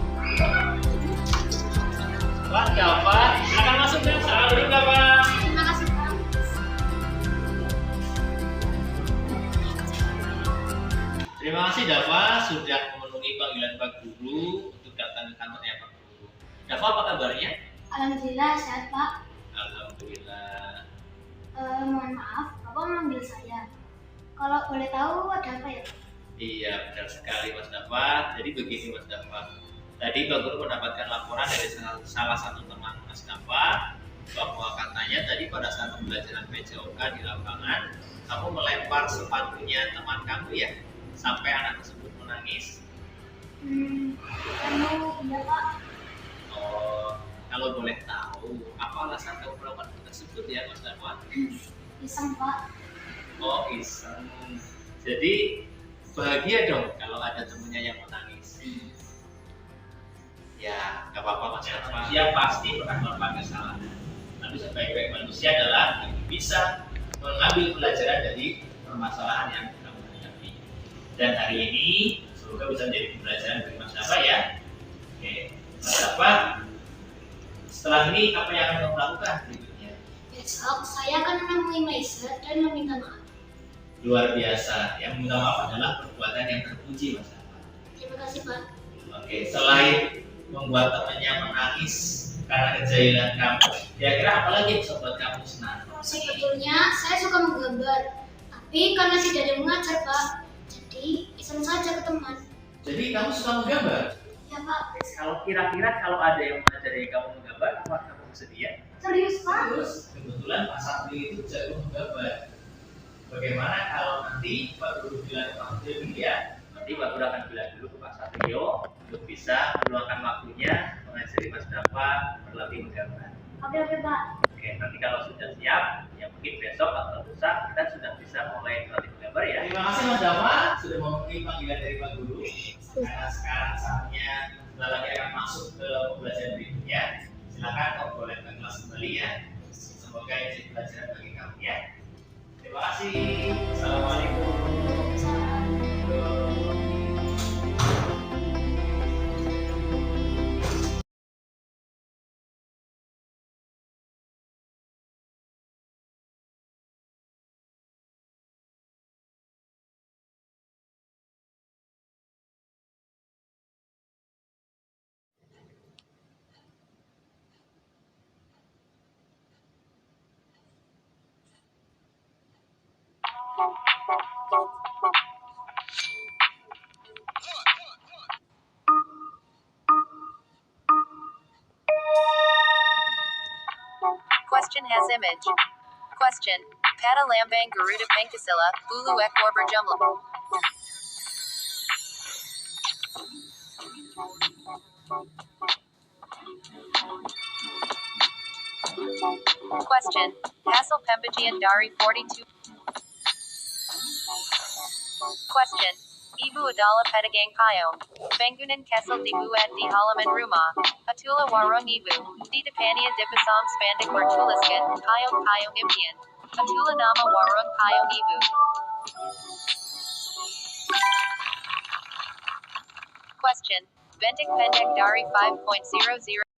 Speaker 6: Pak Dava, silakan masuk ya. Salam dulu Dava.
Speaker 5: Terima kasih Pak.
Speaker 6: Terima kasih Dava sudah memenuhi panggilan Pak Guru untuk datang ke kantornya Pak Guru. Dava, apa kabarnya?
Speaker 5: Alhamdulillah sehat Pak.
Speaker 6: Alhamdulillah.
Speaker 5: Mohon maaf, Bapak manggil saya. Kalau boleh tahu ada apa ya?
Speaker 6: Iya, benar sekali Mas Dava. Jadi begini Mas Dava. Tadi Pak Guru mendapatkan laporan dari salah satu teman Mas Dava bahwa katanya tadi pada saat pembelajaran PJOK di lapangan kamu melempar sepatunya teman kamu ya, sampai anak tersebut menangis.
Speaker 5: Kamu iya Pak.
Speaker 6: Oh, kalau boleh tahu apa alasan kamu melakukan hal tersebut ya Mas Dava?
Speaker 5: Iseng Pak.
Speaker 6: Oh, iseng. Jadi bahagia dong kalau ada temennya yang menangis.
Speaker 1: Ya, nggak apa-apa mas. Manusia pasti pernah melakukan kesalahan. Tapi sebaik-baik manusia adalah yang bisa mengambil pelajaran dari permasalahan yang kamu hadapi. Dan hari ini semoga bisa menjadi pembelajaran bagi Mas Dafa ya. Oke, Mas Dafa, setelah ini apa yang akan kamu lakukan berikutnya?
Speaker 5: Besok saya akan menemui Maisa dan meminta maaf.
Speaker 1: Luar biasa. Yang meminta maaf adalah perbuatan yang terpuji Mas Dafa.
Speaker 5: Terima kasih Pak.
Speaker 1: Oke, selain membuat temannya menangis karena kejahilan kamu, kira-kira apa lagi yang bisa buat kamu senang?
Speaker 5: Sebetulnya saya suka menggambar, tapi karena tidak ada yang mengajar Pak, jadi iseng saja ke teman.
Speaker 1: Jadi kamu suka menggambar?
Speaker 5: Ya Pak.
Speaker 1: Kalau kira-kira kalau ada yang mengajari kamu menggambar, apa kamu bersedia?
Speaker 5: Serius Pak?
Speaker 1: Terus kebetulan Pak Satrio itu jago menggambar. Bagaimana kalau nanti Pak Guru bilang ke Pak Satrio ini ya, nanti Pak Guru akan bilang dulu ke Pak Satrio untuk bisa meluangkan waktunya mengajari Mas Dafa berlatih menggambar.
Speaker 5: Oke Pak.
Speaker 1: Oke, nanti kalau sudah siap, ya mungkin besok atau lusa kita sudah bisa mulai berlatih menggambar ya. Terima kasih Mas Dafa sudah memenuhi panggilan dari Pak Guru. Karena sekarang saatnya sebentar lagi akan masuk ke pembelajaran berikutnya. Silakan kau boleh ke kelas kembali ya. Semoga ini jadi pelajaran bagi kamu ya. Terima kasih. Assalamualaikum.
Speaker 7: Question has image. Question. Pada lambang Garuda Pancasila, bulu ekor berjumlah. Question. Hasil pembagian dari 42. Question. Ibu adalah pedagang payung. Bangunan kesel dibuat di halaman rumah. Itulah warung ibu. Di depannya dipasang spanduk bertuliskan payung impian. Itulah nama warung payung ibu. Question. Bentuk pendek dari 5.00